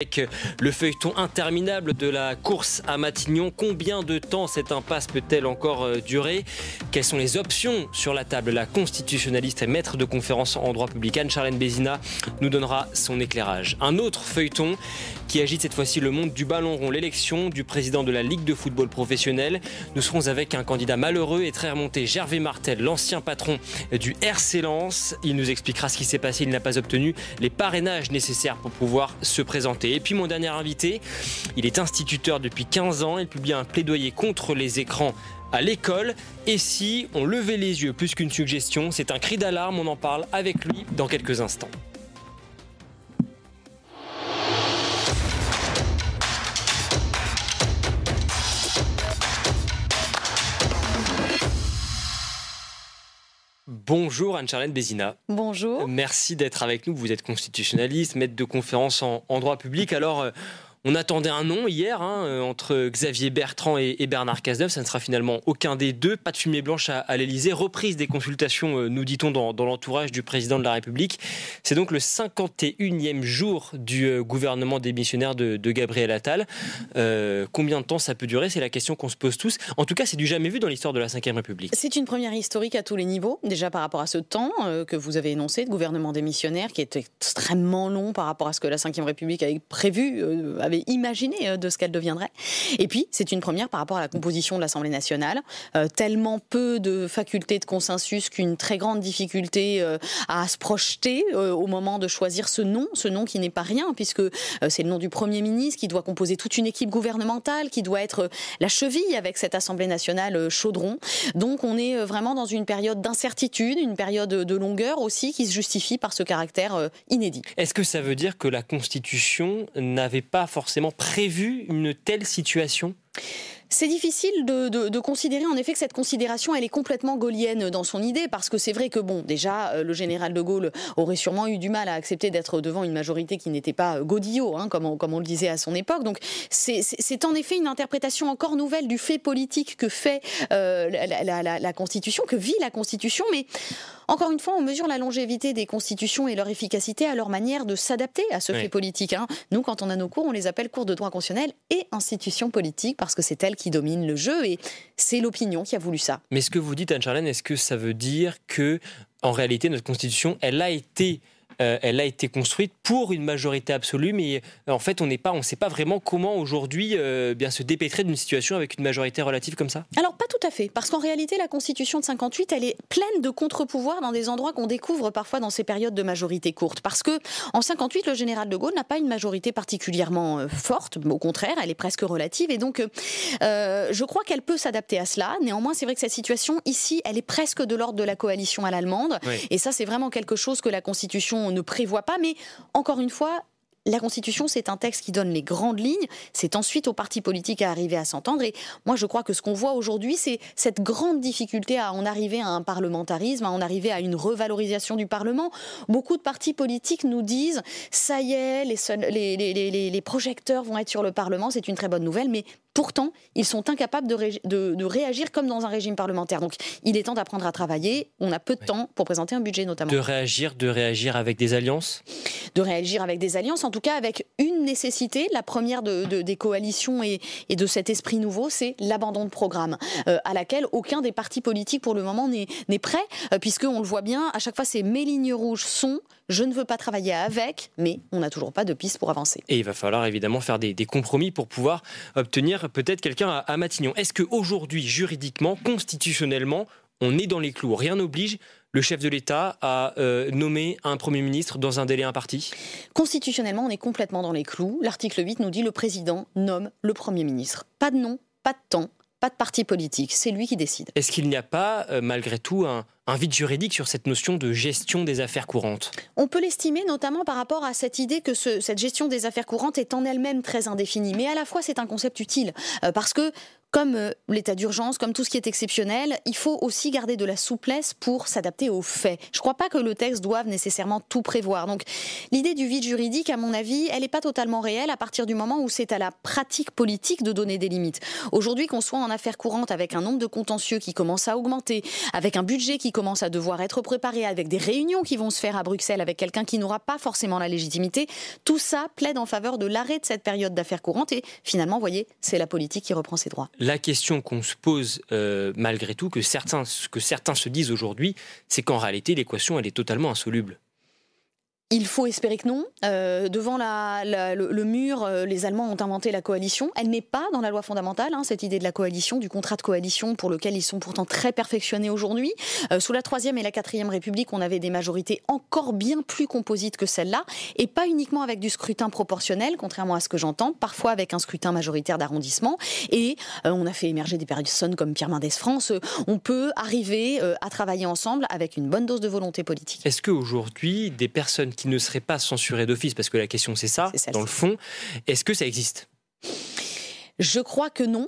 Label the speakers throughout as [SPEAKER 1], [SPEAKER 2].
[SPEAKER 1] Avec le feuilleton interminable de la course à Matignon, combien de temps cette impasse peut-elle encore durer? Quelles sont les options sur la table? La constitutionnaliste et maître de conférence en droit public Anne-Charlène Bézina nous donnera son éclairage. Un autre feuilleton qui agite cette fois-ci le monde du ballon rond, l'élection du président de la Ligue de football professionnel. Nous serons avec un candidat malheureux et très remonté, Gervais Martel, l'ancien patron du RC Lens. Il nous expliquera ce qui s'est passé. Il n'a pas obtenu les parrainages nécessaires pour pouvoir se présenter. Et puis mon dernier invité, il est instituteur depuis 15 ans. Il publie un plaidoyer contre les écrans à l'école. Et si on levait les yeux, plus qu'une suggestion, c'est un cri d'alarme. On en parle avec lui dans quelques instants. Bonjour Anne-Charlène Bézina.
[SPEAKER 2] Bonjour.
[SPEAKER 1] Merci d'être avec nous. Vous êtes constitutionnaliste, maître de conférence en droit public. Alors, on attendait un nom hier entre Xavier Bertrand et Bernard Cazeneuve. Ça ne sera finalement aucun des deux. Pas de fumée blanche à l'Élysée. Reprise des consultations, nous dit-on, dans l'entourage du président de la République. C'est donc le 51e jour du gouvernement démissionnaire de Gabriel Attal. Combien de temps ça peut durer? C'est la question qu'on se pose tous. En tout cas, c'est du jamais vu dans l'histoire de la Ve République.
[SPEAKER 2] C'est une première historique à tous les niveaux. Déjà par rapport à ce temps que vous avez énoncé de gouvernement démissionnaire, qui est extrêmement long par rapport à ce que la Ve République avait prévu, avait imaginé de ce qu'elle deviendrait. Et puis, c'est une première par rapport à la composition de l'Assemblée nationale. Tellement peu de facultés de consensus qu'une très grande difficulté à se projeter au moment de choisir ce nom qui n'est pas rien, puisque c'est le nom du Premier ministre qui doit composer toute une équipe gouvernementale, qui doit être la cheville avec cette Assemblée nationale chaudron. Donc, on est vraiment dans une période d'incertitude, une période de longueur aussi, qui se justifie par ce caractère inédit.
[SPEAKER 1] Est-ce que ça veut dire que la Constitution n'avait pas forcément prévu une telle situation ?
[SPEAKER 2] C'est difficile de considérer, en effet, que cette considération, elle est complètement gaullienne dans son idée, parce que c'est vrai que, déjà, le général de Gaulle aurait sûrement eu du mal à accepter d'être devant une majorité qui n'était pas Godillot, comme on le disait à son époque. Donc, c'est en effet une interprétation encore nouvelle du fait politique que fait la Constitution, que vit la Constitution, mais encore une fois, on mesure la longévité des constitutions et leur efficacité à leur manière de s'adapter à ce fait politique. Nous, quand on a nos cours, on les appelle cours de droit constitutionnel et institutions politiques, parce que c'est elles qui dominent le jeu et c'est l'opinion qui a voulu ça.
[SPEAKER 1] Mais ce que vous dites, Anne-Charlène, est-ce que ça veut dire que, en réalité, notre Constitution, elle a été construite pour une majorité absolue, mais en fait, on ne sait pas vraiment comment aujourd'hui bien se dépêtrer d'une situation avec une majorité relative comme ça?
[SPEAKER 2] Alors, pas tout à fait, parce qu'en réalité, la Constitution de 58, elle est pleine de contre-pouvoirs dans des endroits qu'on découvre parfois dans ces périodes de majorité courte. Parce que en 58, le général de Gaulle n'a pas une majorité particulièrement forte, au contraire, elle est presque relative, et donc je crois qu'elle peut s'adapter à cela. Néanmoins, c'est vrai que cette situation, ici, elle est presque de l'ordre de la coalition à l'allemande, et ça, c'est vraiment quelque chose que la Constitution ne prévoit pas, mais encore une fois, la Constitution, c'est un texte qui donne les grandes lignes. C'est ensuite aux partis politiques à arriver à s'entendre. Et moi, je crois que ce qu'on voit aujourd'hui, c'est cette grande difficulté à en arriver à un parlementarisme, à en arriver à une revalorisation du Parlement. Beaucoup de partis politiques nous disent « ça y est, les projecteurs vont être sur le Parlement, c'est une très bonne nouvelle », mais pourtant, ils sont incapables de réagir comme dans un régime parlementaire. Donc, il est temps d'apprendre à travailler. On a peu de temps pour présenter un budget, notamment.
[SPEAKER 1] De réagir avec des alliances?
[SPEAKER 2] De réagir avec des alliances, en tout cas avec une nécessité. La première des coalitions et de cet esprit nouveau, c'est l'abandon de programme, à laquelle aucun des partis politiques, pour le moment, n'est prêt, puisqu'on le voit bien, à chaque fois, c'est mes lignes rouges sont... Je ne veux pas travailler avec, mais on n'a toujours pas de piste pour avancer.
[SPEAKER 1] Et il va falloir évidemment faire des compromis pour pouvoir obtenir peut-être quelqu'un à Matignon. Est-ce qu'aujourd'hui, juridiquement, constitutionnellement, on est dans les clous? Rien n'oblige le chef de l'État à nommer un Premier ministre dans un délai imparti?
[SPEAKER 2] Constitutionnellement, on est complètement dans les clous. L'article 8 nous dit le président nomme le Premier ministre. Pas de nom, pas de temps, pas de parti politique. C'est lui qui décide.
[SPEAKER 1] Est-ce qu'il n'y a pas, malgré tout, un vide juridique sur cette notion de gestion des affaires courantes?
[SPEAKER 2] On peut l'estimer notamment par rapport à cette idée que cette gestion des affaires courantes est en elle-même très indéfinie. Mais à la fois, c'est un concept utile parce que comme l'état d'urgence, comme tout ce qui est exceptionnel, il faut aussi garder de la souplesse pour s'adapter aux faits. Je ne crois pas que le texte doive nécessairement tout prévoir. Donc l'idée du vide juridique, à mon avis, elle n'est pas totalement réelle à partir du moment où c'est à la pratique politique de donner des limites. Aujourd'hui, qu'on soit en affaires courantes avec un nombre de contentieux qui commence à augmenter, avec un budget qui commence à devoir être préparé avec des réunions qui vont se faire à Bruxelles avec quelqu'un qui n'aura pas forcément la légitimité. Tout ça plaide en faveur de l'arrêt de cette période d'affaires courantes et finalement, vous voyez, c'est la politique qui reprend ses droits.
[SPEAKER 1] La question qu'on se pose malgré tout, que certains se disent aujourd'hui, c'est qu'en réalité, l'équation, elle est totalement insoluble.
[SPEAKER 2] Il faut espérer que non. Devant le mur, les Allemands ont inventé la coalition. Elle n'est pas dans la loi fondamentale, cette idée de la coalition, du contrat de coalition pour lequel ils sont pourtant très perfectionnés aujourd'hui. Sous la 3e et la 4e République, on avait des majorités encore bien plus composites que celle-là, et pas uniquement avec du scrutin proportionnel, contrairement à ce que j'entends, parfois avec un scrutin majoritaire d'arrondissement. Et on a fait émerger des personnes comme Pierre Mendès France. On peut arriver à travailler ensemble avec une bonne dose de volonté politique.
[SPEAKER 1] Est-ce qu'aujourd'hui, des personnes qui ne seraient pas censurées d'office, parce que la question c'est ça, dans le fond, est-ce que ça existe ?
[SPEAKER 2] Je crois que non.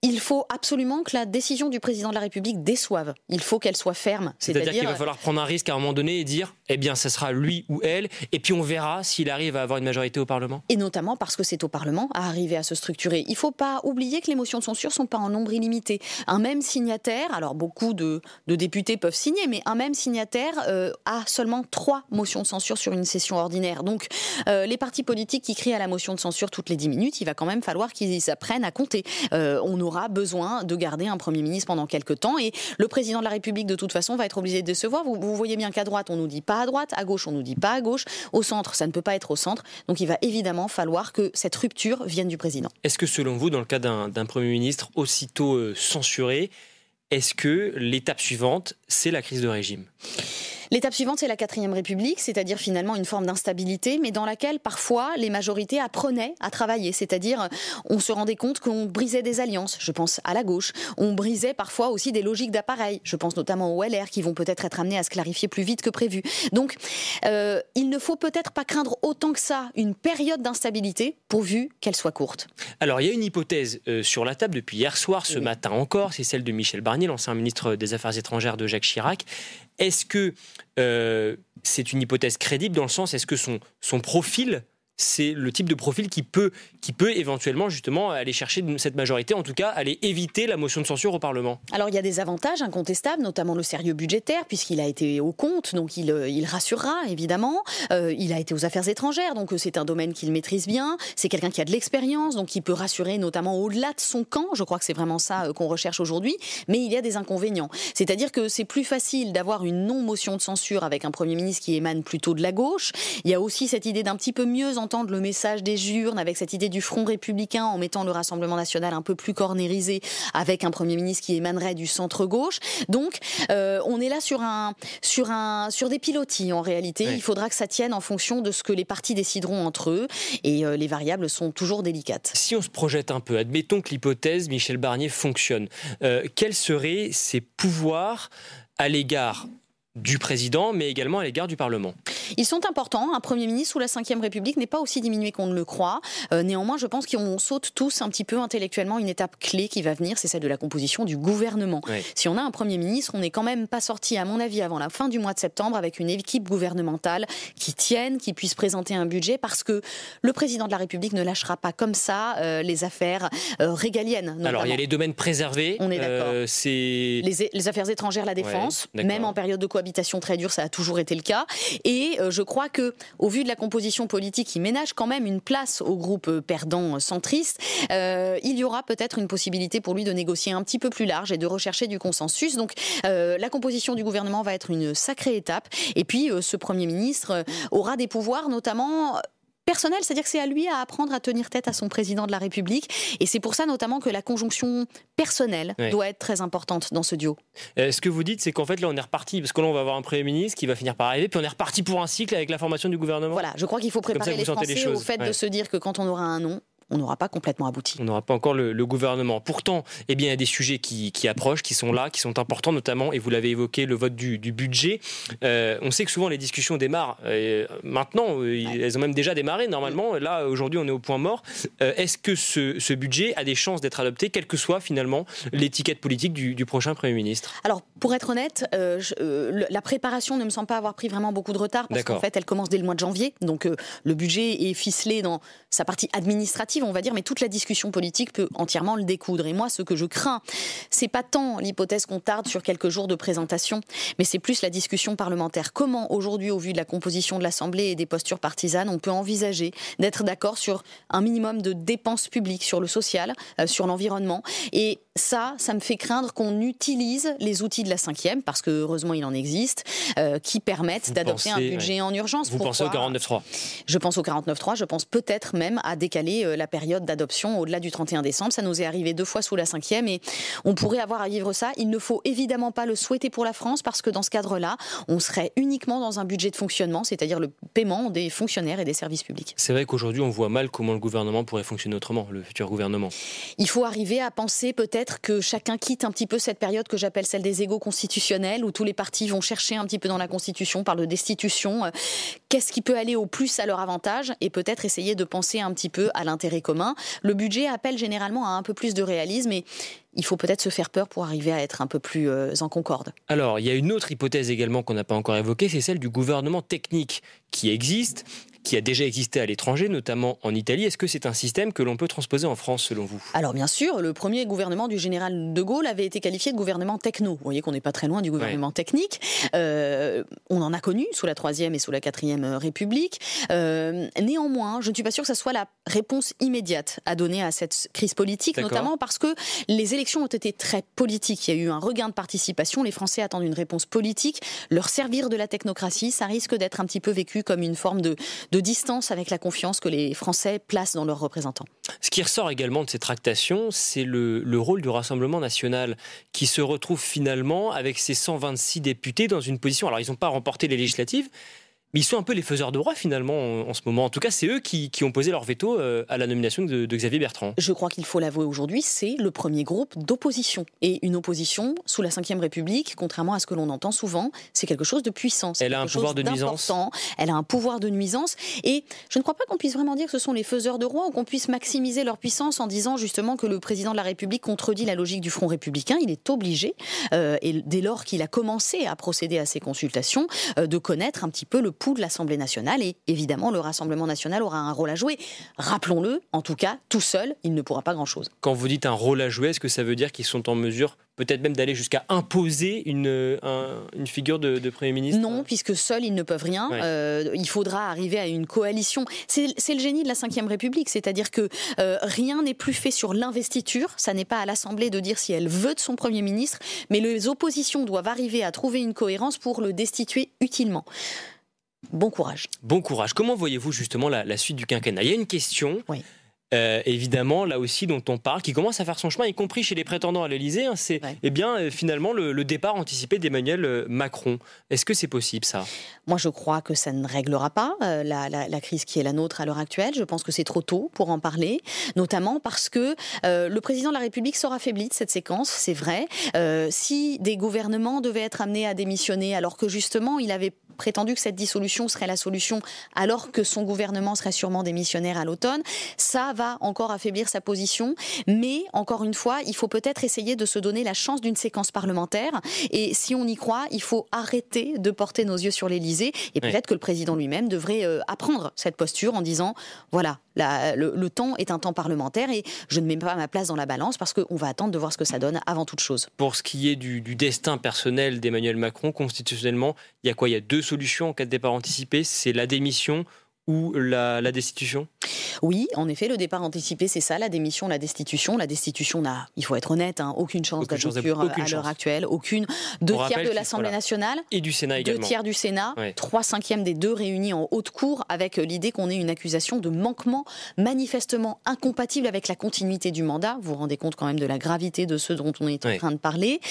[SPEAKER 2] Il faut absolument que la décision du président de la République déçoive. Il faut qu'elle soit ferme.
[SPEAKER 1] C'est-à-dire qu'il va falloir prendre un risque à un moment donné et dire, eh bien, ce sera lui ou elle, et puis on verra s'il arrive à avoir une majorité au Parlement.
[SPEAKER 2] Et notamment parce que c'est au Parlement à arriver à se structurer. Il ne faut pas oublier que les motions de censure ne sont pas en nombre illimité. Un même signataire, alors beaucoup de députés peuvent signer, mais un même signataire a seulement 3 motions de censure sur une session ordinaire. Donc les partis politiques qui crient à la motion de censure toutes les 10 minutes, il va quand même falloir qu'ils s'apprennent à compter. On aura besoin de garder un Premier ministre pendant quelques temps et le président de la République de toute façon va être obligé de décevoir. Vous voyez bien qu'à droite on nous dit pas à droite, à gauche on nous dit pas à gauche, au centre ça ne peut pas être au centre, donc il va évidemment falloir que cette rupture vienne du président.
[SPEAKER 1] Est-ce que selon vous, dans le cas d'un Premier ministre aussitôt censuré, est-ce que l'étape suivante c'est la crise de régime ?
[SPEAKER 2] L'étape suivante, c'est la 4e République, c'est-à-dire finalement une forme d'instabilité, mais dans laquelle parfois les majorités apprenaient à travailler, c'est-à-dire on se rendait compte qu'on brisait des alliances, je pense à la gauche, on brisait parfois aussi des logiques d'appareil, je pense notamment aux LR qui vont peut-être être amenés à se clarifier plus vite que prévu. Donc il ne faut peut-être pas craindre autant que ça une période d'instabilité pourvu qu'elle soit courte.
[SPEAKER 1] Alors il y a une hypothèse sur la table depuis hier soir, ce matin encore, c'est celle de Michel Barnier, l'ancien ministre des Affaires étrangères de Jacques Chirac. Est-ce que c'est une hypothèse crédible dans le sens, est-ce que son profil, c'est le type de profil qui peut éventuellement justement aller chercher cette majorité, en tout cas aller éviter la motion de censure au Parlement?
[SPEAKER 2] Alors il y a des avantages incontestables, notamment le sérieux budgétaire, puisqu'il a été au compte, donc il rassurera évidemment. Il a été aux affaires étrangères, donc c'est un domaine qu'il maîtrise bien. C'est quelqu'un qui a de l'expérience, donc il peut rassurer notamment au-delà de son camp. Je crois que c'est vraiment ça qu'on recherche aujourd'hui. Mais il y a des inconvénients. C'est-à-dire que c'est plus facile d'avoir une non-motion de censure avec un Premier ministre qui émane plutôt de la gauche. Il y a aussi cette idée d'un petit peu mieux entendre le message des urnes, avec cette idée du front républicain en mettant le Rassemblement national un peu plus cornérisé, avec un Premier ministre qui émanerait du centre-gauche. Donc on est là sur des pilotis en réalité. Oui. Il faudra que ça tienne en fonction de ce que les partis décideront entre eux et les variables sont toujours délicates.
[SPEAKER 1] Si on se projette un peu, admettons que l'hypothèse Michel Barnier fonctionne, quels seraient ses pouvoirs à l'égard du président, mais également à l'égard du Parlement?
[SPEAKER 2] Ils sont importants. Un Premier ministre sous la Ve République n'est pas aussi diminué qu'on ne le croit. Néanmoins, je pense qu'on saute tous un petit peu intellectuellement une étape clé qui va venir, c'est celle de la composition du gouvernement. Oui. Si on a un Premier ministre, on n'est quand même pas sorti, à mon avis, avant la fin du mois de septembre avec une équipe gouvernementale qui tienne, qui puisse présenter un budget, parce que le président de la République ne lâchera pas comme ça les affaires régaliennes. Notamment.
[SPEAKER 1] Alors, il y a les domaines préservés.
[SPEAKER 2] On est d'accord.
[SPEAKER 1] C'est
[SPEAKER 2] les affaires étrangères, la défense, même en période de cohabitation très dure, ça a toujours été le cas. Et je crois que, au vu de la composition politique qui ménage quand même une place au groupe perdant centriste, il y aura peut-être une possibilité pour lui de négocier un petit peu plus large et de rechercher du consensus. Donc la composition du gouvernement va être une sacrée étape. Et puis ce Premier ministre aura des pouvoirs notamment personnel, c'est-à-dire que c'est à lui à apprendre à tenir tête à son président de la République. Et c'est pour ça notamment que la conjonction personnelle doit être très importante dans ce duo.
[SPEAKER 1] Ce que vous dites, c'est qu'en fait là on est reparti, parce que là on va avoir un Premier ministre qui va finir par arriver, puis on est reparti pour un cycle avec la formation du gouvernement.
[SPEAKER 2] Voilà, je crois qu'il faut préparer les Français au fait de se dire que quand on aura un non, on n'aura pas complètement abouti.
[SPEAKER 1] On n'aura pas encore le gouvernement. Pourtant, eh bien, il y a des sujets qui approchent, qui sont là, qui sont importants, notamment, et vous l'avez évoqué, le vote du budget. On sait que souvent les discussions démarrent maintenant, elles ont même déjà démarré normalement. Là, aujourd'hui, on est au point mort. Est-ce que ce budget a des chances d'être adopté, quelle que soit finalement l'étiquette politique du prochain Premier ministre?
[SPEAKER 2] Alors, pour être honnête, la préparation ne me semble pas avoir pris vraiment beaucoup de retard, parce qu'en fait, elle commence dès le mois de janvier. Donc, le budget est ficelé dans sa partie administrative. perspective, on va dire, mais toute la discussion politique peut entièrement le découdre. Et moi, ce que je crains, c'est pas tant l'hypothèse qu'on tarde sur quelques jours de présentation, mais c'est plus la discussion parlementaire. Comment, aujourd'hui, au vu de la composition de l'Assemblée et des postures partisanes, on peut envisager d'être d'accord sur un minimum de dépenses publiques, sur le social, sur l'environnement. Et ça me fait craindre qu'on utilise les outils de la 5e, parce que heureusement il en existe, qui permettent d'adopter un budget en urgence.
[SPEAKER 1] Vous pensez au 49.3 ?
[SPEAKER 2] Je pense au 49.3, je pense peut-être même à décaler la période d'adoption au-delà du 31 décembre. Ça nous est arrivé 2 fois sous la 5e et on pourrait avoir à vivre ça. Il ne faut évidemment pas le souhaiter pour la France, parce que dans ce cadre-là, on serait uniquement dans un budget de fonctionnement, c'est-à-dire le paiement des fonctionnaires et des services publics.
[SPEAKER 1] C'est vrai qu'aujourd'hui on voit mal comment le gouvernement pourrait fonctionner autrement, le futur gouvernement.
[SPEAKER 2] Il faut arriver à penser peut-être que chacun quitte un petit peu cette période que j'appelle celle des égos constitutionnels, où tous les partis vont chercher un petit peu dans la Constitution, parlent de destitution, qu'est-ce qui peut aller au plus à leur avantage, et peut-être essayer de penser un petit peu à l'intérêt commun. Le budget appelle généralement à un peu plus de réalisme, et il faut peut-être se faire peur pour arriver à être un peu plus en concorde.
[SPEAKER 1] Alors, il y a une autre hypothèse également qu'on n'a pas encore évoquée, c'est celle du gouvernement technique qui existe, qui a déjà existé à l'étranger, notamment en Italie. Est-ce que c'est un système que l'on peut transposer en France, selon vous ?
[SPEAKER 2] Alors bien sûr, le premier gouvernement du général de Gaulle avait été qualifié de gouvernement techno. Vous voyez qu'on n'est pas très loin du gouvernement technique. On en a connu sous la 3e et sous la 4e République. Néanmoins, je ne suis pas sûre que ça soit la réponse immédiate à donner à cette crise politique, notamment parce que les élections ont été très politiques. Il y a eu un regain de participation. Les Français attendent une réponse politique. Leur servir de la technocratie, ça risque d'être un petit peu vécu comme une forme de distance avec la confiance que les Français placent dans leurs représentants.
[SPEAKER 1] Ce qui ressort également de ces tractations, c'est le rôle du Rassemblement national, qui se retrouve finalement avec ses 126 députés dans une position... Alors, ils n'ont pas remporté les législatives, mais ils sont un peu les faiseurs de roi finalement en ce moment. En tout cas, c'est eux qui ont posé leur veto à la nomination de Xavier Bertrand.
[SPEAKER 2] Je crois qu'il faut l'avouer aujourd'hui, c'est le premier groupe d'opposition. Et une opposition sous la 5e République, contrairement à ce que l'on entend souvent, c'est quelque chose de puissant.
[SPEAKER 1] Elle a un pouvoir de nuisance.
[SPEAKER 2] Elle a un pouvoir de nuisance. Et je ne crois pas qu'on puisse vraiment dire que ce sont les faiseurs de roi, ou qu'on puisse maximiser leur puissance en disant justement que le président de la République contredit la logique du Front républicain. Il est obligé, et dès lors qu'il a commencé à procéder à ces consultations, de connaître un petit peu le pouls de l'Assemblée nationale, et évidemment le Rassemblement national aura un rôle à jouer. Rappelons-le, en tout cas, tout seul, il ne pourra pas grand-chose.
[SPEAKER 1] Quand vous dites un rôle à jouer, est-ce que ça veut dire qu'ils sont en mesure peut-être même d'aller jusqu'à imposer une figure de Premier ministre ?
[SPEAKER 2] Non, puisque seuls ils ne peuvent rien. Il faudra arriver à une coalition. C'est le génie de la 5e République, c'est-à-dire que rien n'est plus fait sur l'investiture. Ça n'est pas à l'Assemblée de dire si elle veut de son Premier ministre, mais les oppositions doivent arriver à trouver une cohérence pour le destituer utilement. Bon courage.
[SPEAKER 1] Bon courage. Comment voyez-vous justement la suite du quinquennat ? Il y a une question, évidemment, là aussi, dont on parle, qui commence à faire son chemin, y compris chez les prétendants à l'Élysée. C'est finalement le départ anticipé d'Emmanuel Macron. Est-ce que c'est possible, ça ?
[SPEAKER 2] Moi, je crois que ça ne réglera pas la crise qui est la nôtre à l'heure actuelle. Je pense que c'est trop tôt pour en parler, notamment parce que le président de la République sort affaibli de cette séquence, c'est vrai. Si des gouvernements devaient être amenés à démissionner, alors que justement, il avait prétendu que cette dissolution serait la solution, alors que son gouvernement serait sûrement démissionnaire à l'automne, ça va encore affaiblir sa position. Mais, encore une fois, il faut peut-être essayer de se donner la chance d'une séquence parlementaire. Et si on y croit, il faut arrêter de porter nos yeux sur l'Élysée. Et peut-être que le président lui-même devrait apprendre cette posture en disant, voilà, le temps est un temps parlementaire et je ne mets pas ma place dans la balance parce qu'on va attendre de voir ce que ça donne avant toute chose.
[SPEAKER 1] Pour ce qui est du destin personnel d'Emmanuel Macron, constitutionnellement, il y a quoi ? Il y a 2 solutions en cas de départ anticipé, c'est la démission ou la destitution ?
[SPEAKER 2] Oui, en effet, le départ anticipé, c'est ça, la démission, la destitution. La destitution n'a, il faut être honnête, aucune chance d'aboutir à l'heure actuelle. Aucune. 2 tiers de l'Assemblée nationale.
[SPEAKER 1] Et du Sénat également.
[SPEAKER 2] 2 tiers du Sénat. 3/5 des 2 réunis en haute cour, avec l'idée qu'on ait une accusation de manquement manifestement incompatible avec la continuité du mandat. Vous vous rendez compte quand même de la gravité de ce dont on est en train de parler.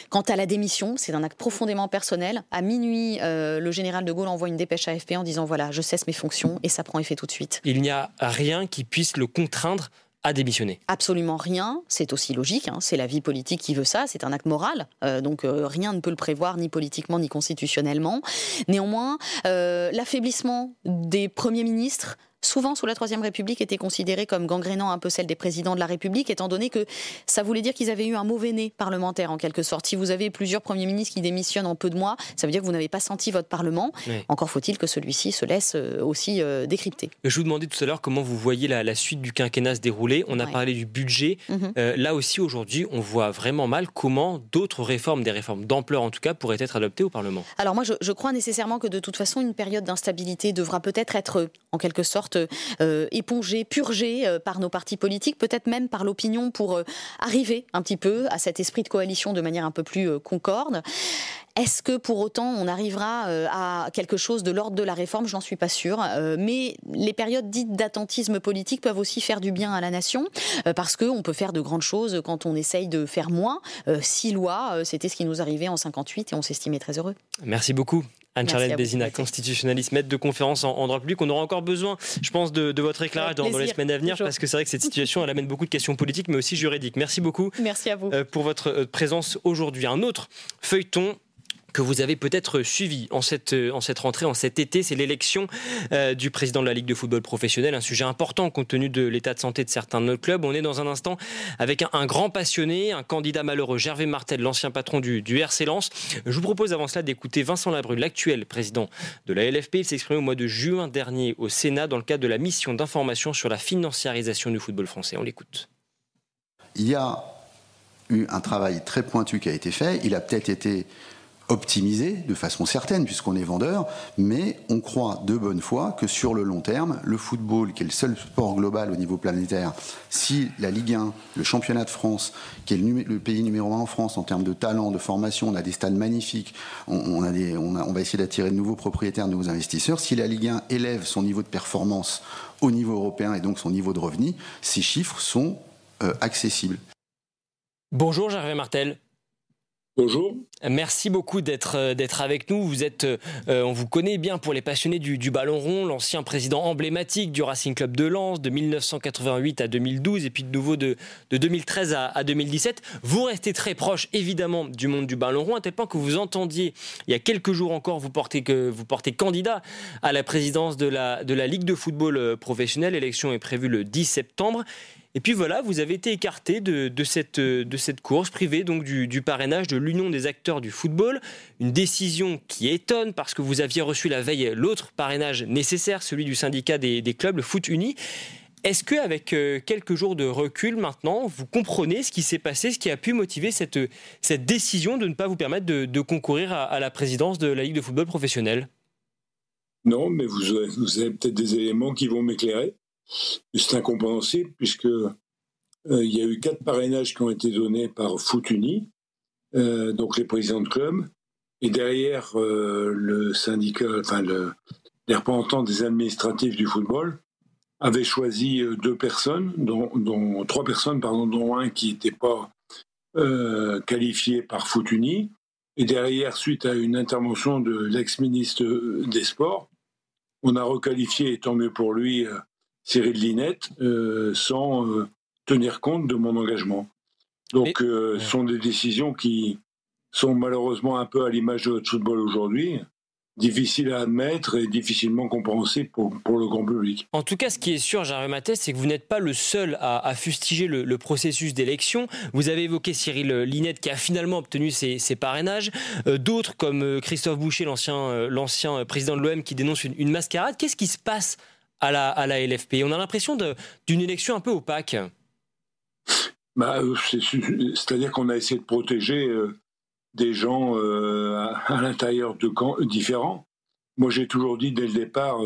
[SPEAKER 2] Quant à la démission, c'est un acte profondément personnel. À minuit, le général de Gaulle envoie une dépêche à AFP en disant voilà, je cesse mes fonctions, et ça prend effet tout de suite.
[SPEAKER 1] Il n'y a rien qui puisse le contraindre à démissionner.
[SPEAKER 2] Absolument rien, c'est aussi logique, c'est la vie politique qui veut ça, c'est un acte moral, donc rien ne peut le prévoir ni politiquement ni constitutionnellement. Néanmoins, l'affaiblissement des premiers ministres souvent sous la Troisième République étaient considérés comme gangrénant un peu celle des présidents de la République, étant donné que ça voulait dire qu'ils avaient eu un mauvais nez parlementaire en quelque sorte. Si vous avez plusieurs premiers ministres qui démissionnent en peu de mois, ça veut dire que vous n'avez pas senti votre Parlement. Oui. Encore faut-il que celui-ci se laisse aussi décrypter.
[SPEAKER 1] Je vous demandais tout à l'heure comment vous voyez la suite du quinquennat se dérouler. On a parlé du budget. Là aussi, aujourd'hui, on voit vraiment mal comment d'autres réformes, des réformes d'ampleur en tout cas, pourraient être adoptées au Parlement.
[SPEAKER 2] Alors moi, je crois nécessairement que de toute façon, une période d'instabilité devra peut-être être, en quelque sorte, épongée, purgée par nos partis politiques, peut-être même par l'opinion pour arriver un petit peu à cet esprit de coalition de manière un peu plus concorde. Est-ce que pour autant on arrivera à quelque chose de l'ordre de la réforme ? Je n'en suis pas sûre. Mais les périodes dites d'attentisme politique peuvent aussi faire du bien à la nation parce qu'on peut faire de grandes choses quand on essaye de faire moins. 6 lois, c'était ce qui nous arrivait en 58 et on s'estimait très heureux.
[SPEAKER 1] Merci beaucoup. Anne-Charlotte Bézina, constitutionnaliste, maître de conférence en droit public. On aura encore besoin, je pense, de votre éclairage dans les semaines à venir, parce que c'est vrai que cette situation, elle amène beaucoup de questions politiques, mais aussi juridiques. Merci beaucoup.
[SPEAKER 2] Merci à vous.
[SPEAKER 1] Pour votre présence aujourd'hui. Un autre feuilleton que vous avez peut-être suivi en cette rentrée, en cet été, c'est l'élection du président de la Ligue de football professionnel, un sujet important compte tenu de l'état de santé de certains de nos clubs. On est dans un instant avec un grand passionné, un candidat malheureux, Gervais Martel, l'ancien patron du RC Lens. Je vous propose avant cela d'écouter Vincent Labrune, l'actuel président de la LFP. Il s'est exprimé au mois de juin dernier au Sénat dans le cadre de la mission d'information sur la financiarisation du football français. On l'écoute.
[SPEAKER 3] Il y a eu un travail très pointu qui a été fait. Il a peut-être été optimisé de façon certaine puisqu'on est vendeur, mais on croit de bonne foi que sur le long terme, le football, qui est le seul sport global au niveau planétaire, si la Ligue 1, le championnat de France, qui est le pays numéro 1 en France en termes de talent, de formation, on a des stades magnifiques, on va essayer d'attirer de nouveaux propriétaires, de nouveaux investisseurs, si la Ligue 1 élève son niveau de performance au niveau européen et donc son niveau de revenus, ces chiffres sont accessibles.
[SPEAKER 1] Bonjour Gervais Martel.
[SPEAKER 4] Bonjour.
[SPEAKER 1] Merci beaucoup d'être avec nous. Vous êtes, on vous connaît bien pour les passionnés du ballon rond, l'ancien président emblématique du Racing Club de Lens de 1988 à 2012 et puis de nouveau de 2013 à 2017. Vous restez très proche évidemment du monde du ballon rond à tel point que vous entendiez il y a quelques jours encore vous portez candidat à la présidence de la Ligue de football professionnel. L'élection est prévue le 10 septembre. Et puis voilà, vous avez été écarté de cette course privée, donc du parrainage de l'Union des acteurs du football. Une décision qui étonne parce que vous aviez reçu la veille l'autre parrainage nécessaire, celui du syndicat des clubs, le Foot Uni. Est-ce qu'avec quelques jours de recul maintenant, vous comprenez ce qui s'est passé, ce qui a pu motiver cette décision de ne pas vous permettre de concourir à la présidence de la Ligue de football professionnel ?
[SPEAKER 4] Non, mais vous avez peut-être des éléments qui vont m'éclairer. C'est incompréhensible puisque il y a eu 4 parrainages qui ont été donnés par Foot Uni, donc les présidents de club, et derrière le syndicat, les représentants des administratifs du football avaient choisi 2 personnes, dont 3 personnes, dont un qui n'était pas qualifié par Foot Uni, et derrière, suite à une intervention de l'ex-ministre des Sports, on a requalifié, et tant mieux pour lui, Cyril Linette, sans tenir compte de mon engagement. Donc, ce sont des décisions qui sont malheureusement un peu à l'image de notre football aujourd'hui, difficiles à admettre et difficilement compréhensibles pour le grand public.
[SPEAKER 1] En tout cas, ce qui est sûr, Gervais Martel, c'est que vous n'êtes pas le seul à fustiger le processus d'élection. Vous avez évoqué Cyril Linette qui a finalement obtenu ses parrainages. D'autres, comme Christophe Boucher, l'ancien président de l'OM, qui dénonce une mascarade. Qu'est-ce qui se passe à la LFP? On a l'impression d'une élection un peu opaque.
[SPEAKER 4] C'est-à-dire qu'on a essayé de protéger des gens à l'intérieur de camps différents. Moi, j'ai toujours dit dès le départ,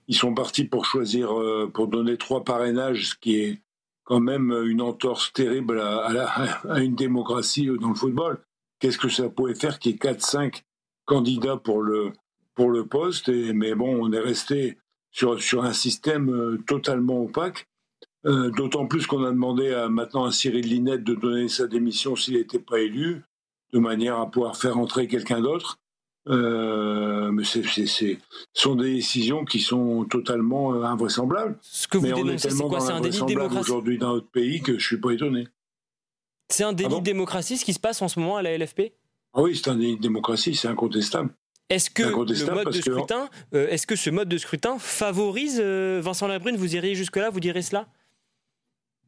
[SPEAKER 4] ils sont partis pour choisir, pour donner 3 parrainages, ce qui est quand même une entorse terrible à une démocratie dans le football. Qu'est-ce que ça pouvait faire qu'il y ait 4-5 candidats pour le poste, mais bon, on est resté sur un système totalement opaque, d'autant plus qu'on a demandé maintenant à Cyril Linette de donner sa démission s'il n'était pas élu, de manière à pouvoir faire entrer quelqu'un d'autre. Mais ce sont des décisions qui sont totalement invraisemblables.
[SPEAKER 1] Ce que vous
[SPEAKER 4] mais
[SPEAKER 1] dénoncez, c'est quoi? C'est un délit de démocratie
[SPEAKER 4] aujourd'hui dans notre pays que je ne suis pas étonné.
[SPEAKER 1] C'est un délit de démocratie ce qui se passe en ce moment à la LFP?
[SPEAKER 4] Ah oui, c'est un délit de démocratie, c'est incontestable.
[SPEAKER 1] Est-ce que ce mode de scrutin favorise Vincent Labrune? Vous iriez jusque-là, vous direz cela?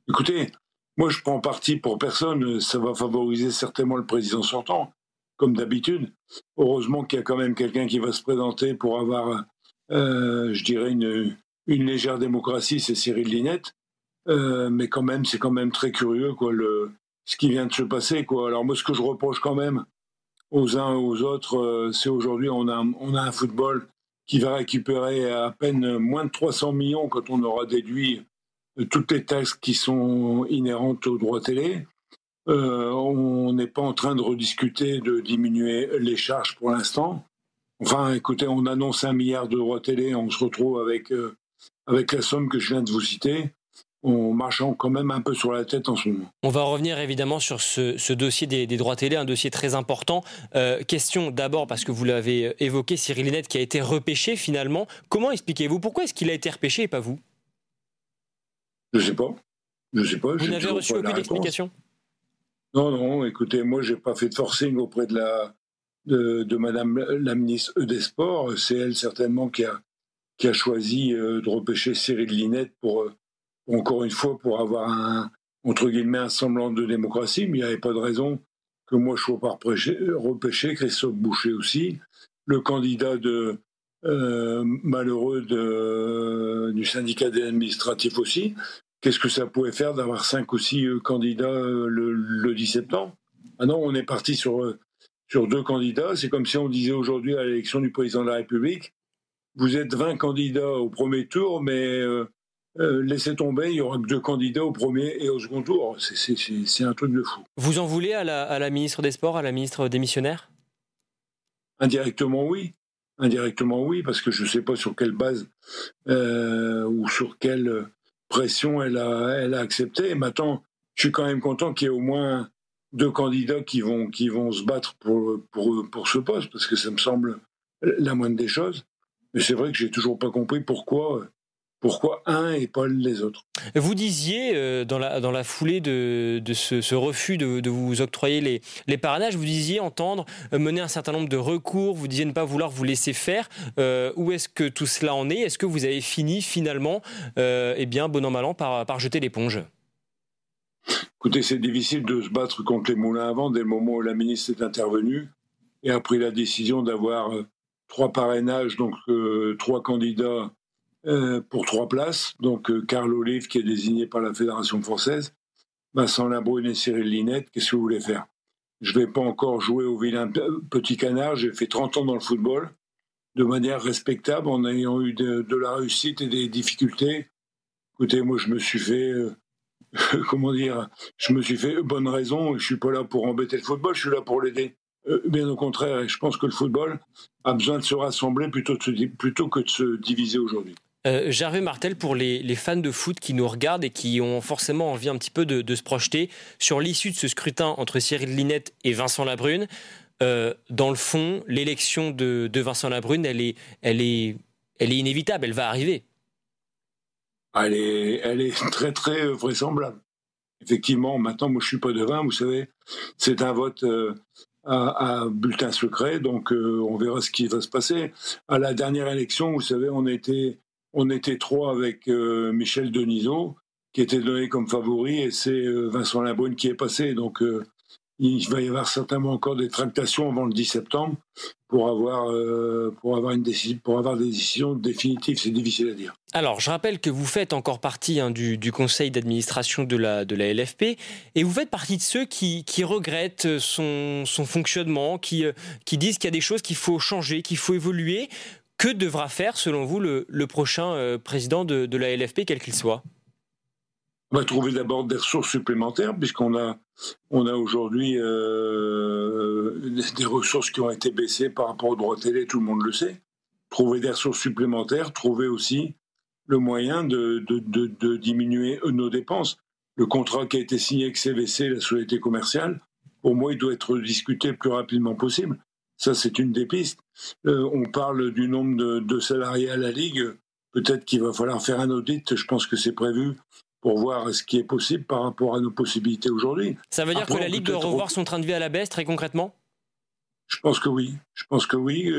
[SPEAKER 4] Écoutez, moi je prends parti pour personne, ça va favoriser certainement le président sortant, comme d'habitude. Heureusement qu'il y a quand même quelqu'un qui va se présenter pour avoir, je dirais, une légère démocratie, c'est Cyril Linette. Mais quand même, c'est quand même très curieux, quoi, ce qui vient de se passer, quoi. Alors moi, ce que je reproche quand même aux uns et aux autres, c'est aujourd'hui, on a un football qui va récupérer à peine moins de 300 millions quand on aura déduit toutes les taxes qui sont inhérentes aux droits télé. On n'est pas en train de rediscuter de diminuer les charges pour l'instant. Enfin, écoutez, on annonce 1 milliard de droits télé, on se retrouve avec la somme que je viens de vous citer. On marche quand même un peu sur la tête en ce moment.
[SPEAKER 1] On va revenir évidemment sur ce dossier des droits télé, un dossier très important. Question d'abord, parce que vous l'avez évoqué, Cyril Linette qui a été repêché finalement. Comment expliquez-vous? Pourquoi est-ce qu'il a été repêché et pas vous?
[SPEAKER 4] Je sais pas.
[SPEAKER 1] Vous n'avez reçu aucune explication?
[SPEAKER 4] Non, écoutez, moi j'ai pas fait de forcing auprès de Madame la ministre des Sports. C'est elle certainement qui a choisi de repêcher Cyril Linette pour encore une fois, pour avoir entre guillemets, un semblant de démocratie, mais il n'y avait pas de raison que moi je sois pas repêché, Christophe Boucher aussi, le candidat malheureux du syndicat des administratifs aussi. Qu'est-ce que ça pouvait faire d'avoir 5 ou 6 candidats le 10 septembre? Ah non, on est parti sur 2 candidats. C'est comme si on disait aujourd'hui à l'élection du président de la République, vous êtes 20 candidats au premier tour, mais laissez tomber, il y aura que 2 candidats au premier et au second tour. C'est un truc de fou.
[SPEAKER 1] Vous en voulez à la ministre des Sports, à la ministre démissionnaire?
[SPEAKER 4] Indirectement, oui, parce que je ne sais pas sur quelle base ou sur quelle pression elle a accepté. Et maintenant, je suis quand même content qu'il y ait au moins 2 candidats qui vont se battre pour ce poste, parce que ça me semble la moindre des choses. Mais c'est vrai que j'ai toujours pas compris pourquoi un et pas les autres.
[SPEAKER 1] Vous disiez, dans la foulée de ce refus de vous octroyer les parrainages, vous disiez entendre mener un certain nombre de recours, vous disiez ne pas vouloir vous laisser faire. Où est-ce que tout cela en est? Est-ce que vous avez fini finalement, bon an mal an, par jeter l'éponge?
[SPEAKER 4] Écoutez, c'est difficile de se battre contre les moulins à vent dès le moment où la ministre est intervenue et a pris la décision d'avoir 3 parrainages, donc 3 candidats pour 3 places, donc Carl Olive qui est désigné par la Fédération française, Vincent Labrune et Cyril Linette. Qu'est-ce que vous voulez faire? Je ne vais pas encore jouer au vilain petit canard, j'ai fait 30 ans dans le football, de manière respectable, en ayant eu de la réussite et des difficultés. Écoutez, moi je me suis fait, je me suis fait bonne raison, je ne suis pas là pour embêter le football, je suis là pour l'aider. Bien au contraire, et je pense que le football a besoin de se rassembler plutôt que de se diviser aujourd'hui.
[SPEAKER 1] Gervais Martel, pour les fans de foot qui nous regardent et qui ont forcément envie un petit peu de se projeter sur l'issue de ce scrutin entre Cyril Linette et Vincent Labrune, dans le fond, l'élection de Vincent Labrune, elle est inévitable, elle va arriver.
[SPEAKER 4] Elle est très très vraisemblable. Effectivement, maintenant, moi je suis pas devin, vous savez, c'est un vote à bulletin secret, donc on verra ce qui va se passer. À la dernière élection, vous savez, on était 3 avec Michel Denisot, qui était donné comme favori, et c'est Vincent Labrune qui est passé. Donc il va y avoir certainement encore des tractations avant le 10 septembre pour avoir des décisions définitives. C'est difficile à dire.
[SPEAKER 1] Alors, je rappelle que vous faites encore partie du conseil d'administration de la LFP, et vous faites partie de ceux qui regrettent son fonctionnement, qui disent qu'il y a des choses qu'il faut changer, qu'il faut évoluer. Que devra faire, selon vous, le prochain président de la LFP, quel qu'il soit?
[SPEAKER 4] On va trouver d'abord des ressources supplémentaires, puisqu'on a aujourd'hui des ressources qui ont été baissées par rapport aux droits télé, tout le monde le sait. Trouver des ressources supplémentaires, trouver aussi le moyen de diminuer nos dépenses. Le contrat qui a été signé avec CVC, la société commerciale, pour moi, il doit être discuté le plus rapidement possible. Ça, c'est une des pistes. On parle du nombre de salariés à la Ligue. Peut-être qu'il va falloir faire un audit. Je pense que c'est prévu pour voir ce qui est possible par rapport à nos possibilités aujourd'hui.
[SPEAKER 1] Ça veut dire que la Ligue doit revoir son train de vie à la baisse, très concrètement?
[SPEAKER 4] Je pense que oui. Je pense que oui.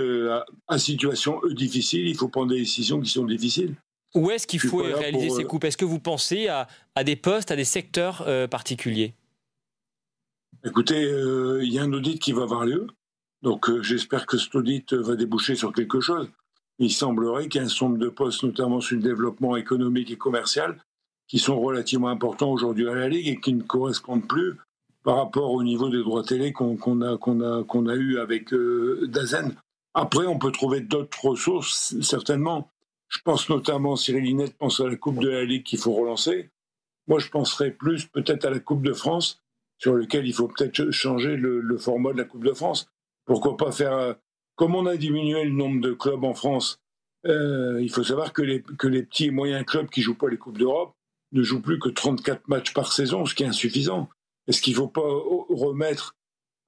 [SPEAKER 4] À situation difficile, il faut prendre des décisions qui sont difficiles.
[SPEAKER 1] Où est-ce qu'il faut réaliser ces coupes? Est-ce que vous pensez à des postes, à des secteurs particuliers?
[SPEAKER 4] Écoutez, il y a un audit qui va avoir lieu. Donc j'espère que cet audit va déboucher sur quelque chose. Il semblerait qu'il y ait un certain nombre de postes, notamment sur le développement économique et commercial, qui sont relativement importants aujourd'hui à la Ligue et qui ne correspondent plus par rapport au niveau des droits télé qu'on a eu avec DAZN. Après, on peut trouver d'autres ressources, certainement. Je pense notamment, Cyril Linette pense à la Coupe de la Ligue qu'il faut relancer. Moi, je penserais plus peut-être à la Coupe de France, sur lequel il faut peut-être changer le format de la Coupe de France. Pourquoi pas faire... Comme on a diminué le nombre de clubs en France, il faut savoir que les petits et moyens clubs qui ne jouent pas les Coupes d'Europe ne jouent plus que 34 matchs par saison, ce qui est insuffisant. Est-ce qu'il ne faut pas remettre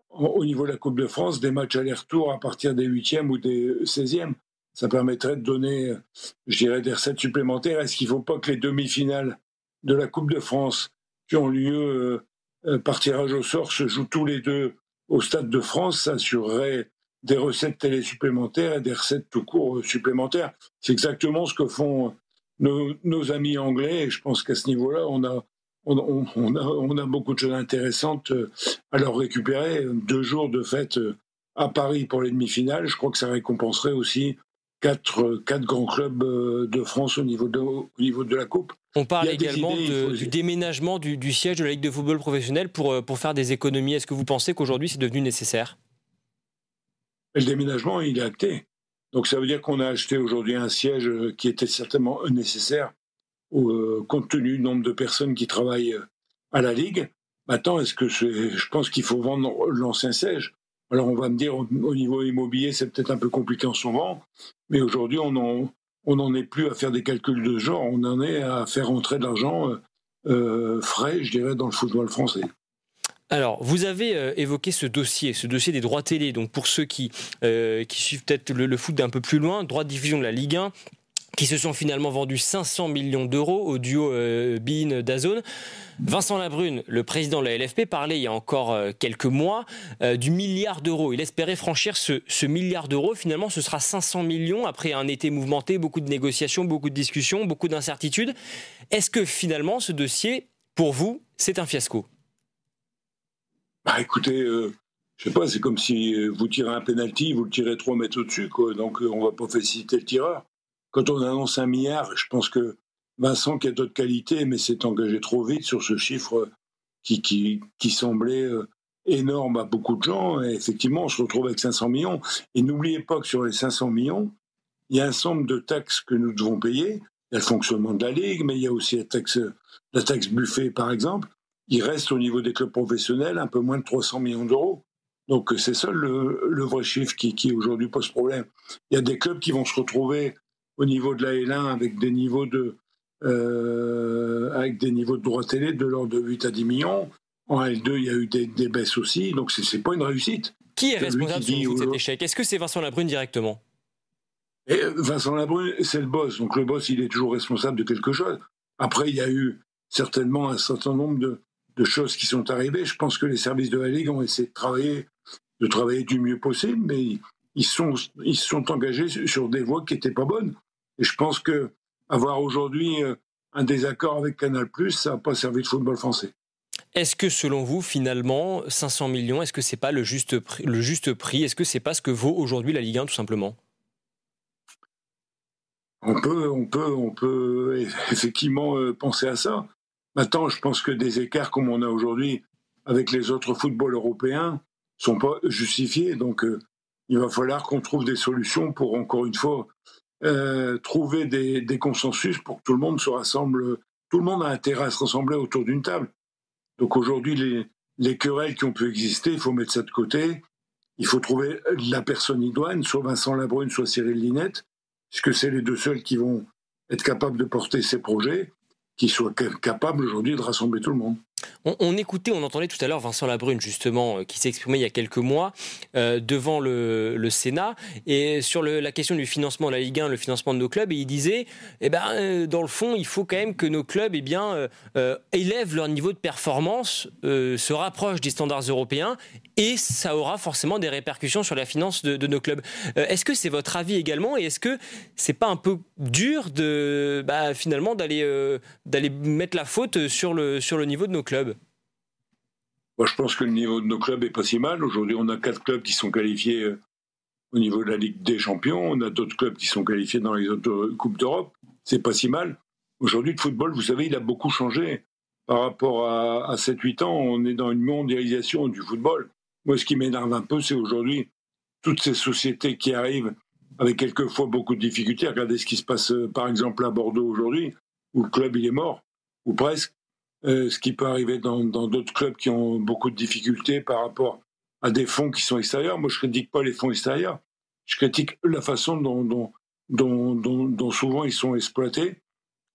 [SPEAKER 4] au niveau de la Coupe de France des matchs aller-retour à partir des 8e ou des 16e? Ça permettrait de donner, je dirais, des recettes supplémentaires. Est-ce qu'il ne faut pas que les demi-finales de la Coupe de France qui ont lieu par tirage au sort se jouent tous les deux au Stade de France? Ça assurerait des recettes télé supplémentaires et des recettes tout court supplémentaires. C'est exactement ce que font nos amis anglais, et je pense qu'à ce niveau-là, on a beaucoup de choses intéressantes à leur récupérer. 2 jours de fête à Paris pour les demi-finales, je crois que ça récompenserait aussi 4 grands clubs de France au niveau de la Coupe.
[SPEAKER 1] On parle également du déménagement du siège de la Ligue de football professionnel pour faire des économies. Est-ce que vous pensez qu'aujourd'hui c'est devenu nécessaire?
[SPEAKER 4] Le déménagement, il est acté. Donc ça veut dire qu'on a acheté aujourd'hui un siège qui était certainement nécessaire compte tenu du nombre de personnes qui travaillent à la Ligue. Maintenant, je pense qu'il faut vendre l'ancien siège. Alors on va me dire, au niveau immobilier, c'est peut-être un peu compliqué en ce moment, mais aujourd'hui, on n'en est plus à faire des calculs de genre, on en est à faire entrer de l'argent frais, je dirais, dans le football français.
[SPEAKER 1] Alors, vous avez évoqué ce dossier des droits télé. Donc, pour ceux qui suivent peut-être le foot d'un peu plus loin, droits de diffusion de la Ligue 1, qui se sont finalement vendus 500 millions d'euros au duo beIN DAZN. Vincent Labrune, le président de la LFP, parlait il y a encore quelques mois du milliard d'euros. Il espérait franchir ce milliard d'euros. Finalement, ce sera 500 millions après un été mouvementé, beaucoup de négociations, beaucoup de discussions, beaucoup d'incertitudes. Est-ce que finalement, ce dossier, pour vous, c'est un fiasco?
[SPEAKER 4] Écoutez, je sais pas, c'est comme si vous tirez un penalty, vous le tirez 3 mètres au-dessus, quoi. Donc on va pas féliciter le tireur. Quand on annonce 1 milliard, je pense que Vincent, qui a d'autres qualités, mais s'est engagé trop vite sur ce chiffre qui semblait énorme à beaucoup de gens. Et effectivement, on se retrouve avec 500 millions. Et n'oubliez pas que sur les 500 millions, il y a un ensemble de taxes que nous devons payer. Il y a le fonctionnement de la Ligue, mais il y a aussi la taxe Buffet, par exemple. Il reste au niveau des clubs professionnels un peu moins de 300 millions d'euros. Donc c'est ça le vrai chiffre qui aujourd'hui pose problème. Il y a des clubs qui vont se retrouver au niveau de la L1 avec des niveaux de droits télé de l'ordre de 8 à 10 millions. En L2, il y a eu des baisses aussi, donc c'est pas une réussite.
[SPEAKER 1] Qui est responsable de cet échec? Est-ce que c'est Vincent Labrune directement?
[SPEAKER 4] Et Vincent Labrune, c'est le boss, donc le boss, il est toujours responsable de quelque chose. Après, il y a eu certainement un certain nombre de choses qui sont arrivées. Je pense que les services de la Ligue ont essayé de travailler du mieux possible, mais ils se sont engagés sur des voies qui n'étaient pas bonnes. Et je pense qu'avoir aujourd'hui un désaccord avec Canal+, ça n'a pas servi le football français.
[SPEAKER 1] Est-ce que selon vous, finalement, 500 millions, est-ce que c'est pas le juste prix? Est-ce que c'est pas ce que vaut aujourd'hui la Ligue 1, tout simplement?
[SPEAKER 4] On peut effectivement penser à ça. Maintenant, je pense que des écarts comme on a aujourd'hui avec les autres footballs européens sont pas justifiés. Donc, il va falloir qu'on trouve des solutions pour, encore une fois, trouver des consensus pour que tout le monde se rassemble. Tout le monde a intérêt à se rassembler autour d'une table. Donc aujourd'hui, les querelles qui ont pu exister, il faut mettre ça de côté. Il faut trouver la personne idoine, soit Vincent Labrune, soit Cyril Linette, puisque c'est les deux seuls qui vont être capables de porter ces projets, qui soient capables aujourd'hui de rassembler tout le monde.
[SPEAKER 1] On entendait tout à l'heure Vincent Labrune, justement, qui s'est exprimé il y a quelques mois devant le Sénat, et sur la question du financement de la Ligue 1, le financement de nos clubs, et il disait, dans le fond, il faut quand même que nos clubs élèvent leur niveau de performance, se rapprochent des standards européens, et ça aura forcément des répercussions sur la finance de nos clubs. Est-ce que c'est votre avis également, et est-ce que c'est pas un peu dur finalement d'aller mettre la faute sur le niveau de nos clubs?
[SPEAKER 4] Moi, je pense que le niveau de nos clubs est pas si mal. Aujourd'hui, on a 4 clubs qui sont qualifiés au niveau de la Ligue des Champions. On a d'autres clubs qui sont qualifiés dans les autres Coupes d'Europe. C'est pas si mal. Aujourd'hui, le football, vous savez, il a beaucoup changé. Par rapport à 7-8 ans, on est dans une mondialisation du football. Moi, ce qui m'énerve un peu, c'est aujourd'hui toutes ces sociétés qui arrivent avec quelquefois beaucoup de difficultés. Regardez ce qui se passe, par exemple, à Bordeaux aujourd'hui, où le club, il est mort, ou presque. Ce qui peut arriver dans d'autres clubs qui ont beaucoup de difficultés par rapport à des fonds qui sont extérieurs. Moi, je ne critique pas les fonds extérieurs. Je critique la façon dont souvent ils sont exploités.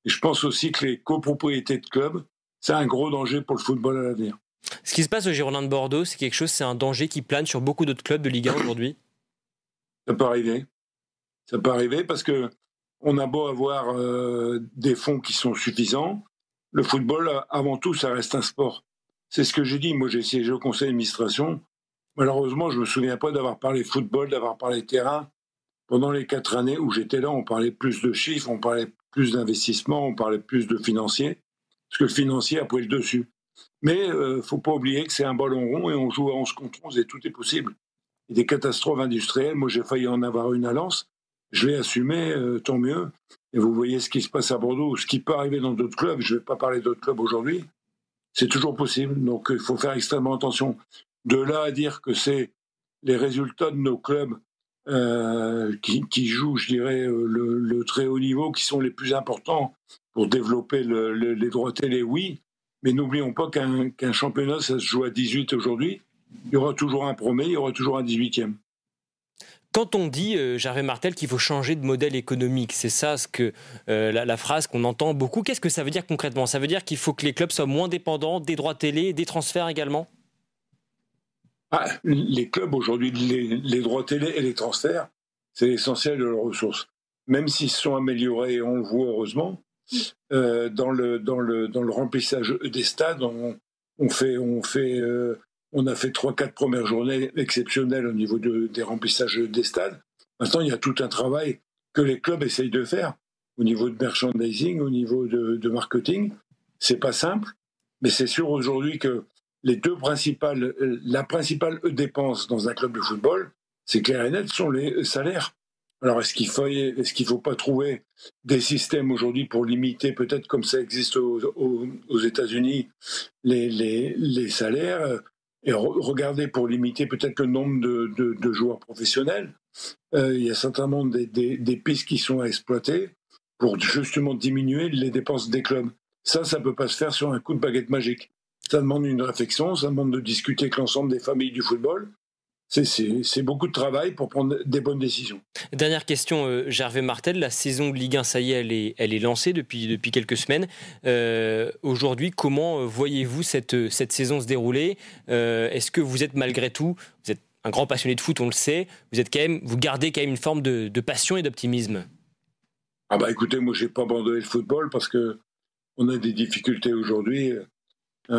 [SPEAKER 4] Et je pense aussi que les copropriétés de clubs, c'est un gros danger pour le football à l'avenir.
[SPEAKER 1] Ce qui se passe au Girondins de Bordeaux, c'est un danger qui plane sur beaucoup d'autres clubs de Ligue 1 aujourd'hui.
[SPEAKER 4] Ça peut arriver. Ça peut arriver parce que on a beau avoir des fonds qui sont suffisants. Le football, avant tout, ça reste un sport. C'est ce que j'ai dit. Moi, j'ai siégé au conseil d'administration. Malheureusement, je ne me souviens pas d'avoir parlé football, d'avoir parlé terrain. Pendant les 4 années où j'étais là, on parlait plus de chiffres, on parlait plus d'investissement, on parlait plus de financier. Parce que le financier a pris le dessus. Mais il ne faut pas oublier que c'est un ballon rond et on joue à 11 contre 11 et tout est possible. Et des catastrophes industrielles, moi j'ai failli en avoir une à Lens. Je l'ai assumé, tant mieux. Et vous voyez ce qui se passe à Bordeaux, ce qui peut arriver dans d'autres clubs. Je ne vais pas parler d'autres clubs aujourd'hui. C'est toujours possible. Donc il faut faire extrêmement attention. De là à dire que c'est les résultats de nos clubs qui jouent, je dirais, le très haut niveau, qui sont les plus importants pour développer les droits télé, oui. Mais n'oublions pas qu'un championnat, ça se joue à 18 aujourd'hui. Il y aura toujours un premier, il y aura toujours un 18e.
[SPEAKER 1] Quand on dit, Gervais Martel, qu'il faut changer de modèle économique, c'est ça la phrase qu'on entend beaucoup. Qu'est-ce que ça veut dire concrètement? Ça veut dire qu'il faut que les clubs soient moins dépendants des droits télé, des transferts également?
[SPEAKER 4] Les clubs aujourd'hui, les droits télé et les transferts, c'est l'essentiel de leurs ressources. Même s'ils se sont améliorés, on le voit heureusement, dans le remplissage des stades, on a fait 3-4 premières journées exceptionnelles au niveau des remplissages des stades. Maintenant, il y a tout un travail que les clubs essayent de faire au niveau de merchandising, au niveau de marketing. C'est pas simple, mais c'est sûr aujourd'hui que la principale dépense dans un club de football, c'est clair et net, sont les salaires. Alors, est-ce qu'il faut pas trouver des systèmes aujourd'hui pour limiter, peut-être comme ça existe aux États-Unis, les salaires, et regarder pour limiter peut-être le nombre de joueurs professionnels? Il y a certainement des pistes qui sont à exploiter pour justement diminuer les dépenses des clubs. Ça peut pas se faire sur un coup de baguette magique. Ça demande une réflexion, ça demande de discuter avec l'ensemble des familles du football. C'est beaucoup de travail pour prendre des bonnes décisions.
[SPEAKER 1] Dernière question, Gervais Martel, la saison de Ligue 1, ça y est, elle est lancée depuis quelques semaines. Aujourd'hui, comment voyez-vous cette saison se dérouler? Est-ce que vous êtes malgré tout, vous êtes un grand passionné de foot, on le sait, vous gardez quand même une forme de passion et d'optimisme?
[SPEAKER 4] Écoutez, moi j'ai pas abandonné le football parce que on a des difficultés aujourd'hui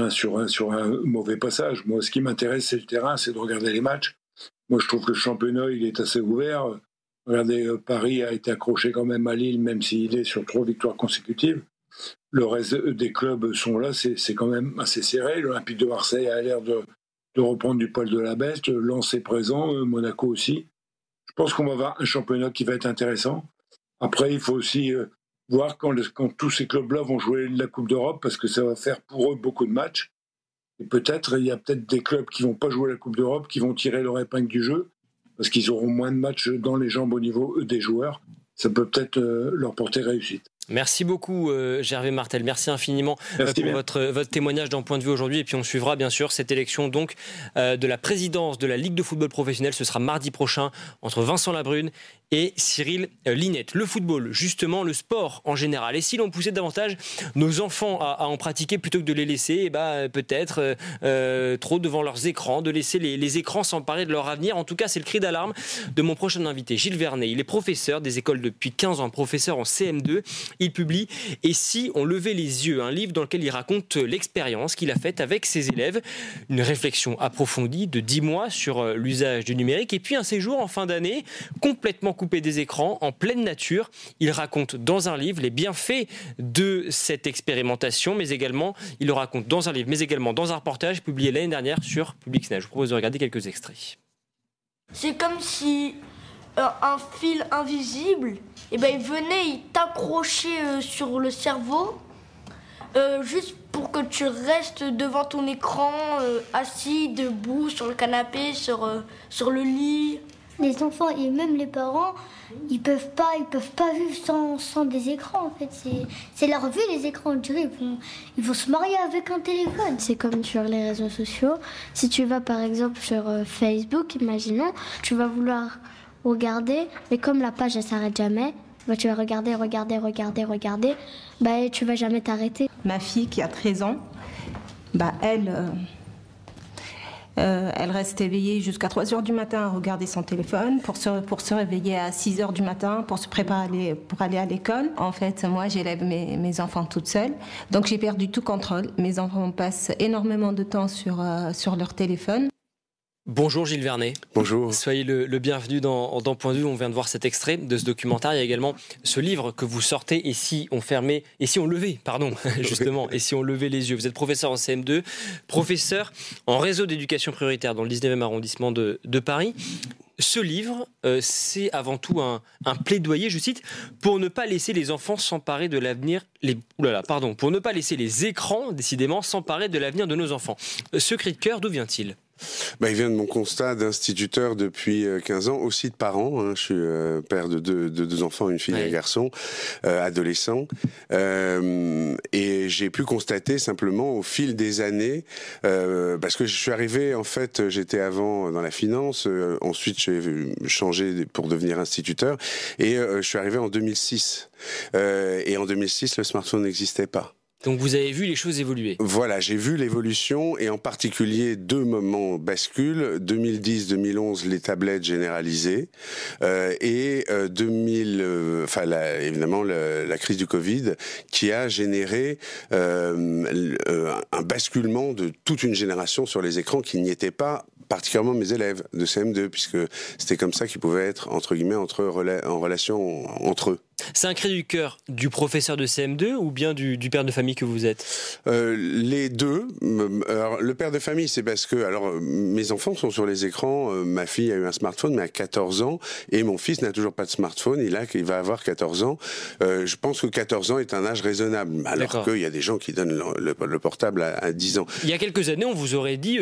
[SPEAKER 4] sur un mauvais passage. Moi, ce qui m'intéresse, c'est le terrain, c'est de regarder les matchs. Moi, je trouve que le championnat, il est assez ouvert. Regardez, Paris a été accroché quand même à Lille, même s'il est sur 3 victoires consécutives. Le reste des clubs sont là, c'est quand même assez serré. L'Olympique de Marseille a l'air de reprendre du poil de la bête. Lens est présent, Monaco aussi. Je pense qu'on va avoir un championnat qui va être intéressant. Après, il faut aussi voir quand tous ces clubs-là vont jouer la Coupe d'Europe, parce que ça va faire pour eux beaucoup de matchs. Et il y a peut-être des clubs qui ne vont pas jouer la Coupe d'Europe, qui vont tirer leur épingle du jeu, parce qu'ils auront moins de matchs dans les jambes au niveau des joueurs. Ça peut peut-être leur porter réussite.
[SPEAKER 1] Merci beaucoup Gervais Martel, merci infiniment pour votre témoignage dans Point de vue aujourd'hui, et puis on suivra bien sûr cette élection donc de la présidence de la Ligue de football professionnel. Ce sera mardi prochain entre Vincent Labrune et Cyril Linette. Le football, justement, le sport en général. Et si l'on poussait davantage nos enfants à en pratiquer plutôt que de les laisser, peut-être trop devant leurs écrans, de laisser les écrans s'emparer de leur avenir. En tout cas, c'est le cri d'alarme de mon prochain invité, Gilles Vernet. Il est professeur des écoles depuis 15 ans, professeur en CM2. Il publie « Et si on levait les yeux ?» un livre dans lequel il raconte l'expérience qu'il a faite avec ses élèves. Une réflexion approfondie de 10 mois sur l'usage du numérique et puis un séjour en fin d'année complètement coupé des écrans, en pleine nature. Il raconte dans un livre les bienfaits de cette expérimentation, mais également, il le raconte dans un livre, mais également dans un reportage publié l'année dernière sur Public Sénat. Je vous propose de regarder quelques extraits.
[SPEAKER 5] C'est comme si un fil invisible, il venait, il t'accrochait sur le cerveau, juste pour que tu restes devant ton écran, assis, debout, sur le canapé, sur le lit.
[SPEAKER 6] Les enfants et même les parents, ils peuvent pas vivre sans des écrans en fait. C'est leur vie les écrans, on dirait. Ils vont se marier avec un téléphone.
[SPEAKER 7] C'est comme sur les réseaux sociaux. Si tu vas par exemple sur Facebook, imaginons, tu vas vouloir regarder, mais comme la page elle s'arrête jamais, tu vas regarder, et tu vas jamais t'arrêter.
[SPEAKER 8] Ma fille qui a 13 ans, elle reste éveillée jusqu'à 3h du matin à regarder son téléphone pour se réveiller à 6h du matin pour se préparer pour aller à l'école. En fait, moi, j'élève mes enfants toute seule, donc j'ai perdu tout contrôle. Mes enfants passent énormément de temps sur leur téléphone.
[SPEAKER 1] Bonjour Gilles Vernet.
[SPEAKER 9] Bonjour.
[SPEAKER 1] Soyez le bienvenu dans Point de vue. On vient de voir cet extrait de ce documentaire. Il y a également ce livre que vous sortez, Et si on levait les yeux. Vous êtes professeur en CM2, professeur en réseau d'éducation prioritaire dans le 19e arrondissement de Paris. Ce livre, c'est avant tout un plaidoyer, je cite, pour ne pas laisser les enfants s'emparer de l'avenir, pour ne pas laisser les écrans, décidément, s'emparer de l'avenir de nos enfants. Ce cri de cœur, d'où vient-il ?
[SPEAKER 9] Il vient de mon constat d'instituteur depuis 15 ans, aussi de parents. Je suis père de deux enfants, une fille et un garçon, adolescents. Et j'ai pu constater simplement au fil des années, parce que je suis arrivé, en fait, j'étais avant dans la finance, ensuite j'ai changé pour devenir instituteur, et je suis arrivé en 2006. Et en 2006, le smartphone n'existait pas.
[SPEAKER 1] Donc vous avez vu les choses évoluer.
[SPEAKER 9] Voilà, j'ai vu l'évolution et en particulier deux moments bascules. 2010-2011, les tablettes généralisées et évidemment la crise du Covid qui a généré un basculement de toute une génération sur les écrans qui n'y étaient pas, particulièrement mes élèves de CM2, puisque c'était comme ça qu'ils pouvaient être, entre guillemets, en relation entre eux.
[SPEAKER 1] C'est un cri du cœur du professeur de CM2 ou bien du père de famille que vous êtes ?
[SPEAKER 9] Les deux. Alors, le père de famille, c'est parce que mes enfants sont sur les écrans. Ma fille a eu un smartphone, mais à 14 ans, et mon fils n'a toujours pas de smartphone. Il va avoir 14 ans. Je pense que 14 ans est un âge raisonnable, alors qu'il y a des gens qui donnent le portable à 10 ans.
[SPEAKER 1] Il y a quelques années, on vous aurait dit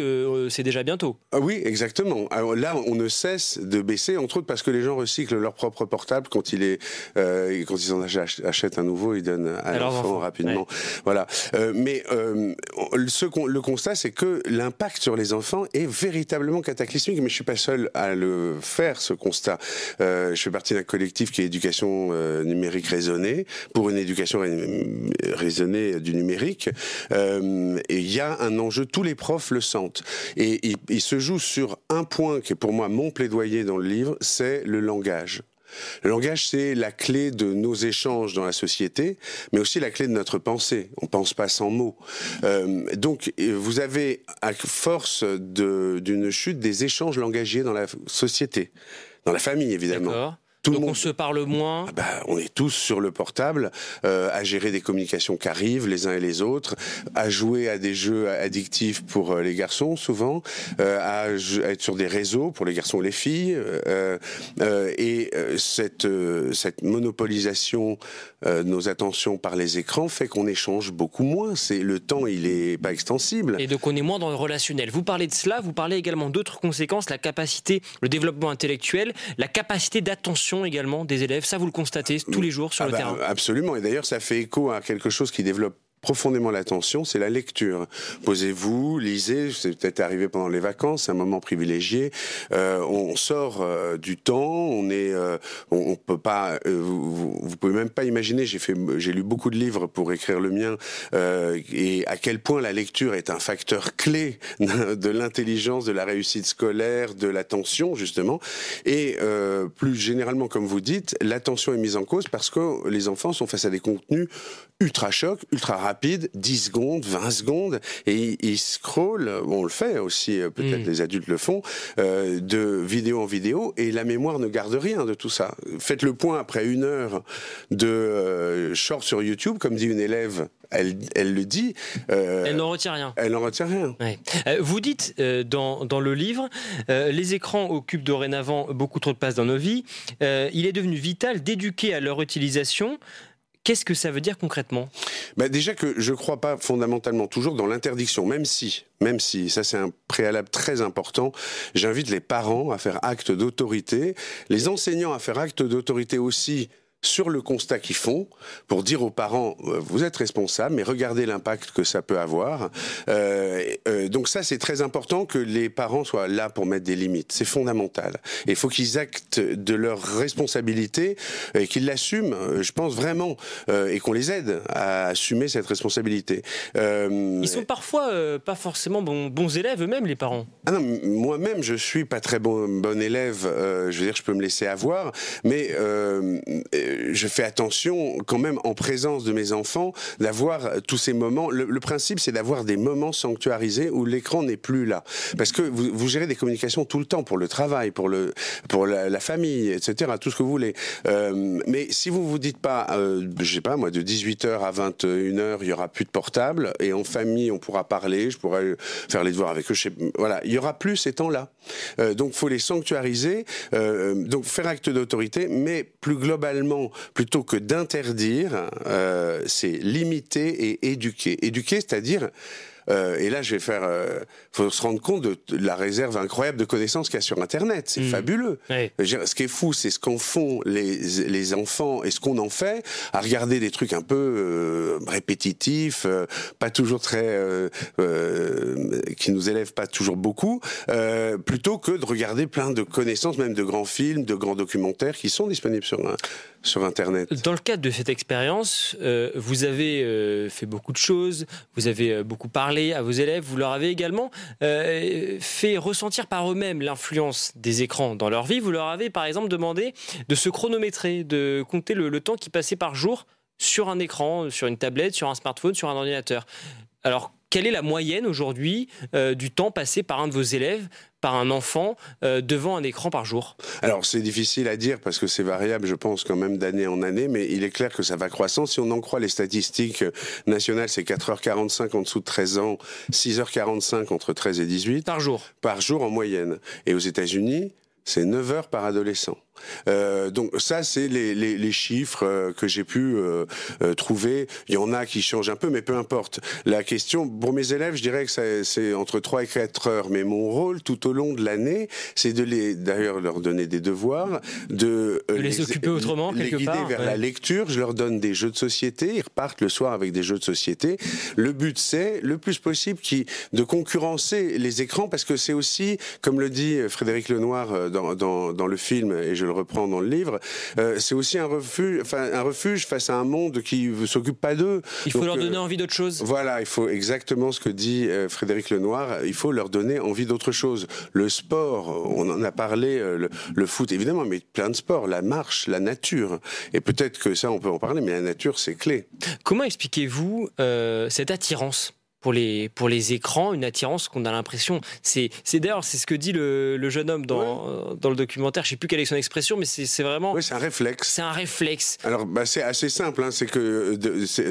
[SPEAKER 1] c'est déjà bientôt.
[SPEAKER 9] Oui, exactement. Alors là, on ne cesse de baisser, entre autres parce que les gens recyclent leur propre portable quand ils achètent un nouveau, ils donnent à l'enfant rapidement. Ouais. Voilà. Le constat, c'est que l'impact sur les enfants est véritablement cataclysmique. Mais je suis pas seul à le faire, ce constat. Je fais partie d'un collectif qui est éducation numérique raisonnée, pour une éducation raisonnée du numérique. Et il y a un enjeu, tous les profs le sentent. Et il se joue sur un point qui est pour moi mon plaidoyer dans le livre, c'est le langage. Le langage, c'est la clé de nos échanges dans la société, mais aussi la clé de notre pensée. On pense pas sans mots. Donc, vous avez, à force d'une chute, des échanges langagiers dans la société, dans la famille, évidemment.
[SPEAKER 1] D'accord. Donc on se parle moins.
[SPEAKER 9] On est tous sur le portable, à gérer des communications qui arrivent les uns et les autres, à jouer à des jeux addictifs pour les garçons souvent, à être sur des réseaux pour les garçons et les filles, et cette monopolisation de nos attentions par les écrans fait qu'on échange beaucoup moins. Le temps, il est pas extensible.
[SPEAKER 1] Et donc on est moins dans le relationnel. Vous parlez de cela, vous parlez également d'autres conséquences, la capacité, le développement intellectuel, la capacité d'attention également des élèves. Ça, vous le constatez tous les jours sur le terrain.
[SPEAKER 9] Absolument. Et d'ailleurs, ça fait écho à quelque chose qui développe profondément l'attention, c'est la lecture. Posez-vous, lisez, c'est peut-être arrivé pendant les vacances, c'est un moment privilégié. On sort du temps, on peut pas, vous pouvez même pas imaginer. J'ai lu beaucoup de livres pour écrire le mien, et à quel point la lecture est un facteur clé de l'intelligence, de la réussite scolaire, de l'attention justement. Et plus généralement, comme vous dites, l'attention est mise en cause parce que les enfants sont face à des contenus ultra chocs, ultra rapides, 10 secondes, 20 secondes, et ils scrollent, on le fait aussi, peut-être les adultes le font, de vidéo en vidéo, et la mémoire ne garde rien de tout ça. Faites le point après 1 heure de short sur YouTube, comme dit une élève, elle le dit.
[SPEAKER 1] Elle n'en retient rien.
[SPEAKER 9] Elle n'en retient rien.
[SPEAKER 1] Ouais. Vous dites dans le livre, les écrans occupent dorénavant beaucoup trop de place dans nos vies. Il est devenu vital d'éduquer à leur utilisation. Qu'est-ce que ça veut dire concrètement ?
[SPEAKER 9] Déjà que je ne crois pas fondamentalement toujours dans l'interdiction, même si, ça c'est un préalable très important, j'invite les parents à faire acte d'autorité, les enseignants à faire acte d'autorité aussi, sur le constat qu'ils font, pour dire aux parents, vous êtes responsables, mais regardez l'impact que ça peut avoir. Donc ça, c'est très important que les parents soient là pour mettre des limites. C'est fondamental. Et il faut qu'ils actent de leur responsabilité et qu'ils l'assument, je pense vraiment, et qu'on les aide à assumer cette responsabilité.
[SPEAKER 1] Ils sont parfois pas forcément bons élèves eux-mêmes, les parents.
[SPEAKER 9] Ah non, moi-même, je suis pas très bon élève. Je veux dire, je peux me laisser avoir, mais je fais attention quand même en présence de mes enfants d'avoir tous ces moments. Le principe, c'est d'avoir des moments sanctuarisés où l'écran n'est plus là, parce que vous gérez des communications tout le temps pour le travail, pour la famille, etc. Tout ce que vous voulez. Mais si vous vous dites pas, je sais pas moi, de 18h à 21h, il y aura plus de portable, et en famille, on pourra parler, je pourrai faire les devoirs avec eux. Voilà, il y aura plus ces temps-là. Donc, faut les sanctuariser. Donc, faire acte d'autorité, mais plus globalement, plutôt que d'interdire, c'est limiter et éduquer. Éduquer, c'est-à-dire... et là, je vais faire... faut se rendre compte de la réserve incroyable de connaissances qu'il y a sur Internet. C'est fabuleux. Ouais. Ce qui est fou, c'est ce qu'en font les enfants et ce qu'on en fait, à regarder des trucs un peu répétitifs, pas toujours très... qui nous élèvent pas toujours beaucoup, plutôt que de regarder plein de connaissances, même de grands films, de grands documentaires qui sont disponibles sur Internet.
[SPEAKER 1] Dans le cadre de cette expérience, vous avez fait beaucoup de choses, vous avez beaucoup parlé à vos élèves, vous leur avez également fait ressentir par eux-mêmes l'influence des écrans dans leur vie. Vous leur avez par exemple demandé de se chronométrer, de compter le temps qu'ils passaient par jour sur un écran, sur une tablette, sur un smartphone, sur un ordinateur. Alors, quelle est la moyenne aujourd'hui du temps passé par un de vos élèves, par un enfant, devant un écran par jour ?
[SPEAKER 9] Alors, c'est difficile à dire parce que c'est variable, je pense, quand même d'année en année, mais il est clair que ça va croissant. Si on en croit les statistiques nationales, c'est 4h45 en dessous de 13 ans, 6h45 entre 13 et 18.
[SPEAKER 1] Par jour ?
[SPEAKER 9] Par jour en moyenne. Et aux États-Unis, c'est 9 heures par adolescent. Donc ça, c'est les chiffres que j'ai pu trouver. Il y en a qui changent un peu, mais peu importe. La question, pour mes élèves, je dirais que c'est entre 3 et 4 heures. Mais mon rôle, tout au long de l'année, c'est d'ailleurs leur donner des devoirs, de
[SPEAKER 1] les occuper autrement, quelque
[SPEAKER 9] les guider
[SPEAKER 1] part,
[SPEAKER 9] vers la lecture. Je leur donne des jeux de société. Ils repartent le soir avec des jeux de société. Le but, c'est, le plus possible, de concurrencer les écrans, parce que c'est aussi, comme le dit Frédéric Lenoir dans le film, et je le reprends dans le livre, c'est aussi un refuge face à un monde qui ne s'occupe pas d'eux.
[SPEAKER 1] Il faut leur donner envie d'autre chose.
[SPEAKER 9] Voilà, il faut exactement ce que dit Frédéric Lenoir, il faut leur donner envie d'autre chose. Le sport, on en a parlé, le foot évidemment, mais plein de sports, la marche, la nature. Et peut-être que ça, on peut en parler, mais la nature, c'est clé.
[SPEAKER 1] Comment expliquez-vous cette attirance pour les écrans, une attirance qu'on a l'impression, c'est d'ailleurs c'est ce que dit le jeune homme dans le documentaire, je sais plus quelle est son expression, mais c'est vraiment...
[SPEAKER 9] Oui, c'est un réflexe.
[SPEAKER 1] C'est un réflexe.
[SPEAKER 9] Alors c'est assez simple, hein, c'est que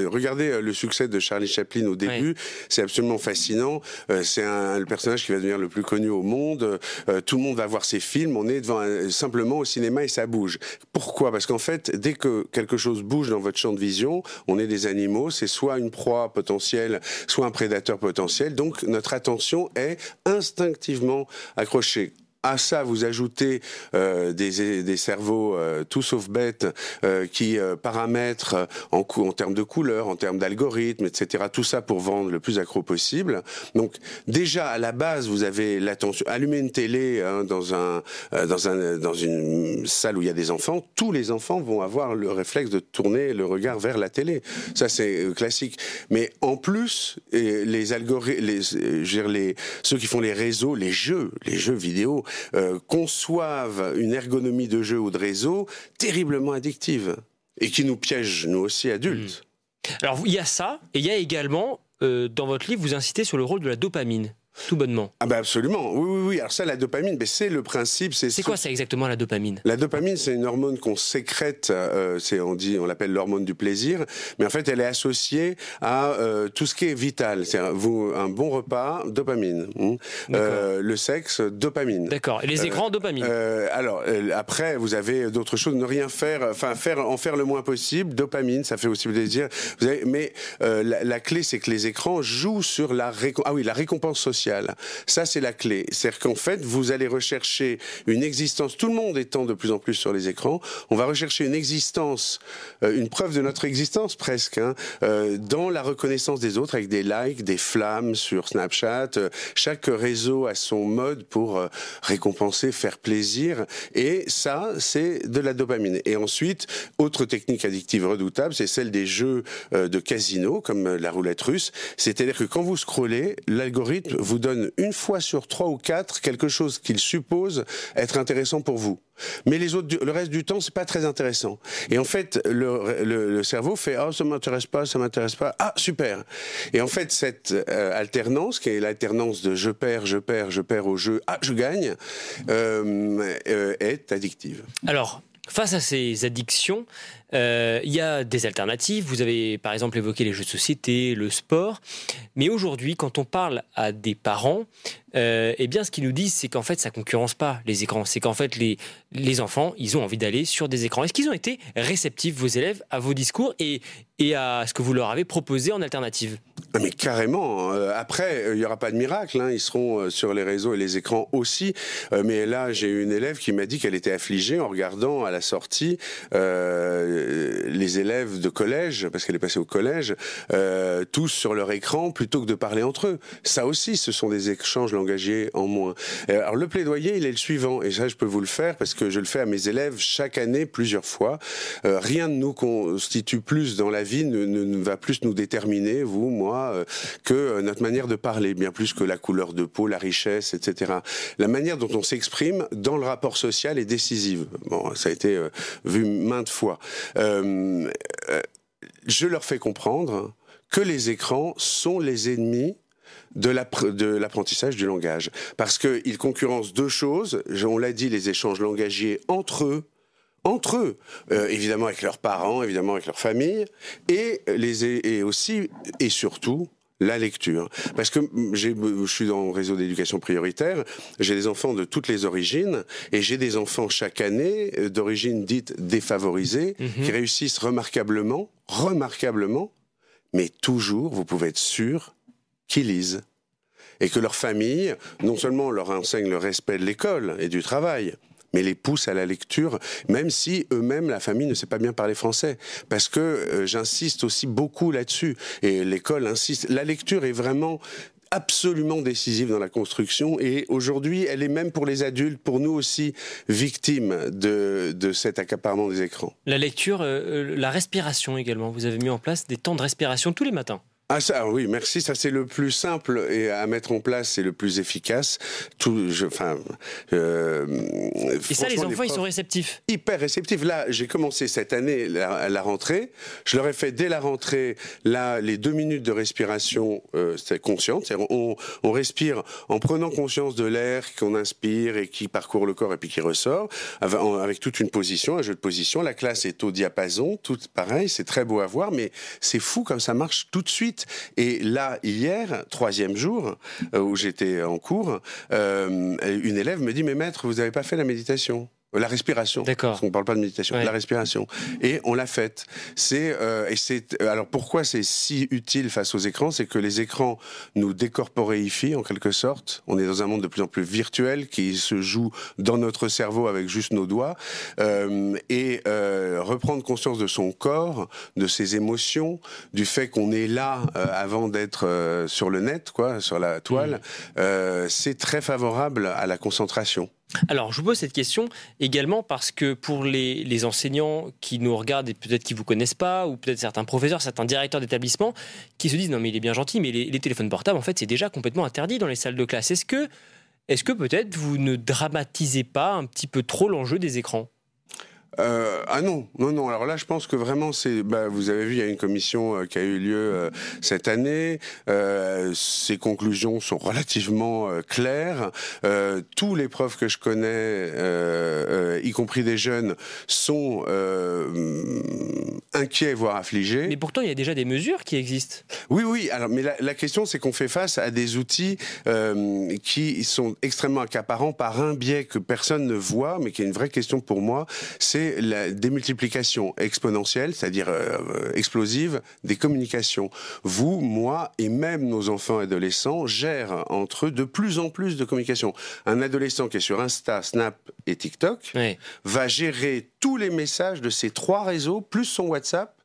[SPEAKER 9] regardez le succès de Charlie Chaplin au début, c'est absolument fascinant, c'est le personnage qui va devenir le plus connu au monde, tout le monde va voir ses films, on est simplement au cinéma et ça bouge. Pourquoi ? Parce qu'en fait, dès que quelque chose bouge dans votre champ de vision, on est des animaux, c'est soit une proie potentielle, soit un prédateur potentiel, donc notre attention est instinctivement accrochée. À ça, vous ajoutez des cerveaux tout sauf bêtes qui paramètrent en termes de couleurs, en termes d'algorithmes, etc. Tout ça pour vendre le plus accro possible. Donc déjà à la base, vous avez l'attention. Allumer une télé dans une salle où il y a des enfants, tous les enfants vont avoir le réflexe de tourner le regard vers la télé. Ça c'est classique. Mais en plus, les algorithmes, ceux qui font les réseaux, les jeux vidéo, conçoivent une ergonomie de jeu ou de réseau terriblement addictive et qui nous piège, nous aussi, adultes.
[SPEAKER 1] Alors, il y a ça, et il y a également, dans votre livre, vous incitez sur le rôle de la dopamine. Tout bonnement.
[SPEAKER 9] Ah ben absolument, oui. Alors ça, la dopamine, c'est le principe.
[SPEAKER 1] C'est quoi ça exactement, la dopamine?
[SPEAKER 9] La dopamine, c'est une hormone qu'on sécrète, on l'appelle l'hormone du plaisir, mais en fait, elle est associée à tout ce qui est vital. C'est un bon repas, dopamine. Le sexe, dopamine.
[SPEAKER 1] D'accord. Et les écrans, dopamine.
[SPEAKER 9] Alors, après, vous avez d'autres choses. Ne rien faire, en faire le moins possible. Dopamine, ça fait aussi plaisir. Mais la clé, c'est que les écrans jouent sur la récompense sociale. Ça, c'est la clé. C'est-à-dire qu'en fait, vous allez rechercher une existence, tout le monde étant de plus en plus sur les écrans, on va rechercher une existence, une preuve de notre existence presque, dans la reconnaissance des autres, avec des likes, des flammes sur Snapchat. Chaque réseau a son mode pour récompenser, faire plaisir. Et ça, c'est de la dopamine. Et ensuite, autre technique addictive redoutable, c'est celle des jeux de casino, comme la roulette russe. C'est-à-dire que quand vous scrollez, l'algorithme vous donne une fois sur 3 ou 4 quelque chose qu'il suppose être intéressant pour vous. Mais le reste du temps, c'est pas très intéressant. Et en fait, le cerveau fait « Ah, ça m'intéresse pas, ça m'intéresse pas. Ah, super !» Et en fait, cette alternance, qui est l'alternance de je perds au jeu, ah, je gagne, est addictive.
[SPEAKER 1] Alors, face à ces addictions, il y a des alternatives. Vous avez par exemple évoqué les jeux de société, le sport. Mais aujourd'hui, quand on parle à des parents, eh bien, ce qu'ils nous disent, c'est qu'en fait, ça concurrence pas les écrans. C'est qu'en fait, les enfants, ils ont envie d'aller sur des écrans. Est-ce qu'ils ont été réceptifs, vos élèves, à vos discours et à ce que vous leur avez proposé en alternative?
[SPEAKER 9] Mais carrément. Après, il n'y aura pas de miracle. Ils seront sur les réseaux et les écrans aussi. Mais là, j'ai eu une élève qui m'a dit qu'elle était affligée en regardant à la sortie les élèves de collège, parce qu'elle est passée au collège, tous sur leur écran plutôt que de parler entre eux. Ça aussi, ce sont des échanges langagiers en moins. Alors le plaidoyer, il est le suivant, et ça je peux vous le faire parce que je le fais à mes élèves chaque année plusieurs fois. Rien ne nous constitue plus dans la vie, ne va plus nous déterminer, vous, moi, que notre manière de parler, bien plus que la couleur de peau, la richesse, etc. La manière dont on s'exprime dans le rapport social est décisive. Bon, ça a été vu maintes fois. Je leur fais comprendre que les écrans sont les ennemis de l'apprentissage du langage. Parce qu'ils concurrencent deux choses, on l'a dit, les échanges langagiers entre eux, évidemment avec leurs parents, évidemment avec leur famille, et aussi et surtout la lecture. Parce que je suis dans le réseau d'éducation prioritaire, j'ai des enfants de toutes les origines, et j'ai des enfants chaque année d'origine dite défavorisée, qui réussissent remarquablement, mais toujours, vous pouvez être sûr, qu'ils lisent. Et que leur famille, non seulement leur enseigne le respect de l'école et du travail, mais les pousse à la lecture, même si eux-mêmes, la famille, ne sait pas bien parler français. Parce que j'insiste aussi beaucoup là-dessus. Et l'école insiste. La lecture est vraiment absolument décisive dans la construction. Et aujourd'hui, elle est même pour les adultes, pour nous aussi, victimes de cet accaparement des écrans.
[SPEAKER 1] La lecture, la respiration également. Vous avez mis en place des temps de respiration tous les matins.
[SPEAKER 9] Ah ça, oui, merci. Ça, c'est le plus simple et à mettre en place, c'est le plus efficace.
[SPEAKER 1] Et ça, les enfants, ils sont réceptifs.
[SPEAKER 9] Hyper réceptifs. Là, j'ai commencé cette année la rentrée. Je leur ai fait dès la rentrée les 2 minutes de respiration consciente. C'est-à-dire on respire en prenant conscience de l'air qu'on inspire et qui parcourt le corps et puis qui ressort, avec toute une position, un jeu de position. La classe est au diapason, tout pareil. C'est très beau à voir, mais c'est fou comme ça marche tout de suite. Et là, hier, 3e jour, où j'étais en cours, une élève me dit « Mais maître, vous n'avez pas fait la méditation ?» La respiration.
[SPEAKER 1] D'accord.
[SPEAKER 9] Parce qu'on ne parle pas de méditation.
[SPEAKER 1] Ouais.
[SPEAKER 9] La respiration. Et on l'a faite. Alors pourquoi c'est si utile face aux écrans? C'est que les écrans nous décorporéifient en quelque sorte. On est dans un monde de plus en plus virtuel qui se joue dans notre cerveau avec juste nos doigts. Reprendre conscience de son corps, de ses émotions, du fait qu'on est là avant d'être sur le net, quoi, sur la toile, c'est très favorable à la concentration.
[SPEAKER 1] Alors, je vous pose cette question également parce que pour les enseignants qui nous regardent et peut-être qui ne vous connaissent pas, ou peut-être certains professeurs, certains directeurs d'établissement, qui se disent « Non, mais il est bien gentil, mais les téléphones portables, en fait, c'est déjà complètement interdit dans les salles de classe. » Est-ce que peut-être vous ne dramatisez pas un petit peu trop l'enjeu des écrans ?
[SPEAKER 9] Non. Alors là, je pense que vraiment, vous avez vu, il y a une commission qui a eu lieu cette année. Ses conclusions sont relativement claires. Tous les profs que je connais, y compris des jeunes, sont inquiets, voire affligés.
[SPEAKER 1] Mais pourtant, il y a déjà des mesures qui existent.
[SPEAKER 9] Oui. Alors, mais la question, c'est qu'on fait face à des outils qui sont extrêmement accaparants par un biais que personne ne voit, mais qui est une vraie question pour moi. C'est la démultiplication exponentielle, c'est-à-dire explosive, des communications. Vous, moi et même nos enfants adolescents gèrent entre eux de plus en plus de communications. Un adolescent qui est sur Insta, Snap et TikTok va gérer tous les messages de ces 3 réseaux, plus son WhatsApp.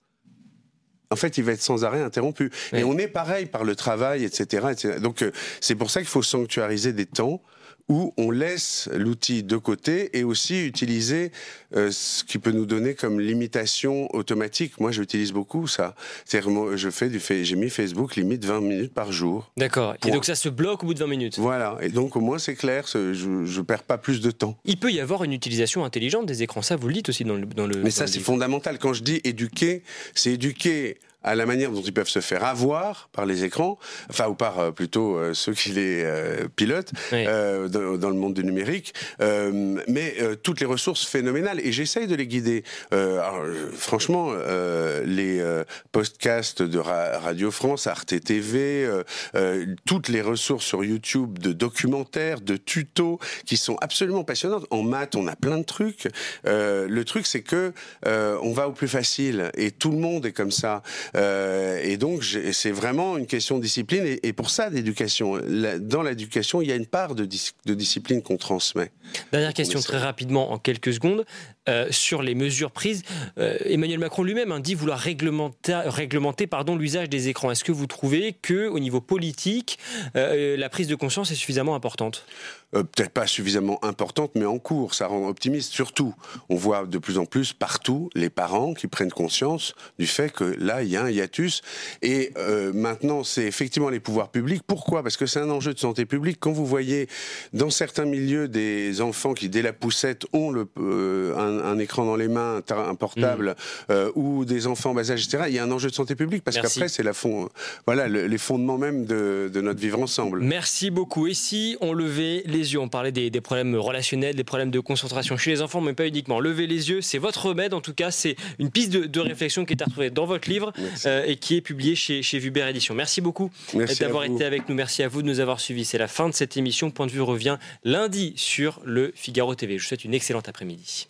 [SPEAKER 9] En fait, il va être sans arrêt interrompu. Et on est pareil par le travail, etc. Donc, c'est pour ça qu'il faut sanctuariser des temps où on laisse l'outil de côté et aussi utiliser ce qui peut nous donner comme limitation automatique. Moi, j'utilise beaucoup ça. C'est-à-dire, j'ai mis Facebook limite 20 minutes par jour.
[SPEAKER 1] D'accord. Et donc ça se bloque au bout de 20 minutes.
[SPEAKER 9] Voilà. Et donc au moins c'est clair, je perds pas plus de temps.
[SPEAKER 1] Il peut y avoir une utilisation intelligente des écrans. Ça, vous le dites aussi dans le
[SPEAKER 9] Mais ça, c'est fondamental. Quand je dis éduquer, c'est éduquer à la manière dont ils peuvent se faire avoir par les écrans, ou par plutôt ceux qui les pilotent dans le monde du numérique, mais toutes les ressources phénoménales. Et j'essaye de les guider. Franchement, les podcasts de Radio France, Arte TV, toutes les ressources sur YouTube de documentaires, de tutos, qui sont absolument passionnantes. En maths, on a plein de trucs. Le truc, c'est que on va au plus facile, et tout le monde est comme ça. Et donc, c'est vraiment une question de discipline, et pour ça, d'éducation. Dans l'éducation, il y a une part de discipline qu'on transmet.
[SPEAKER 1] Dernière question, très rapidement, en quelques secondes, sur les mesures prises. Emmanuel Macron lui-même dit vouloir réglementer l'usage des écrans. Est-ce que vous trouvez qu'au niveau politique, la prise de conscience est suffisamment importante ?
[SPEAKER 9] Peut-être pas suffisamment importante, mais en cours, ça rend optimiste. Surtout, on voit de plus en plus partout les parents qui prennent conscience du fait que là, il y a un hiatus. Et maintenant, c'est effectivement les pouvoirs publics. Pourquoi ? Parce que c'est un enjeu de santé publique. Quand vous voyez dans certains milieux des enfants qui, dès la poussette, ont un écran dans les mains, un portable, ou des enfants bas âge, etc., il y a un enjeu de santé publique. Parce qu'après, c'est les fondements même de notre vivre ensemble.
[SPEAKER 1] Merci beaucoup. Et si on levait les yeux, on parlait des problèmes relationnels, des problèmes de concentration chez les enfants, mais pas uniquement. Lever les yeux, c'est votre remède. En tout cas, c'est une piste de réflexion qui est retrouvée dans votre livre et qui est publiée chez Vubert Éditions. Merci beaucoup d'avoir été avec nous. Merci à vous de nous avoir suivis. C'est la fin de cette émission. Point de vue revient lundi sur le Figaro TV. Je vous souhaite une excellente après-midi.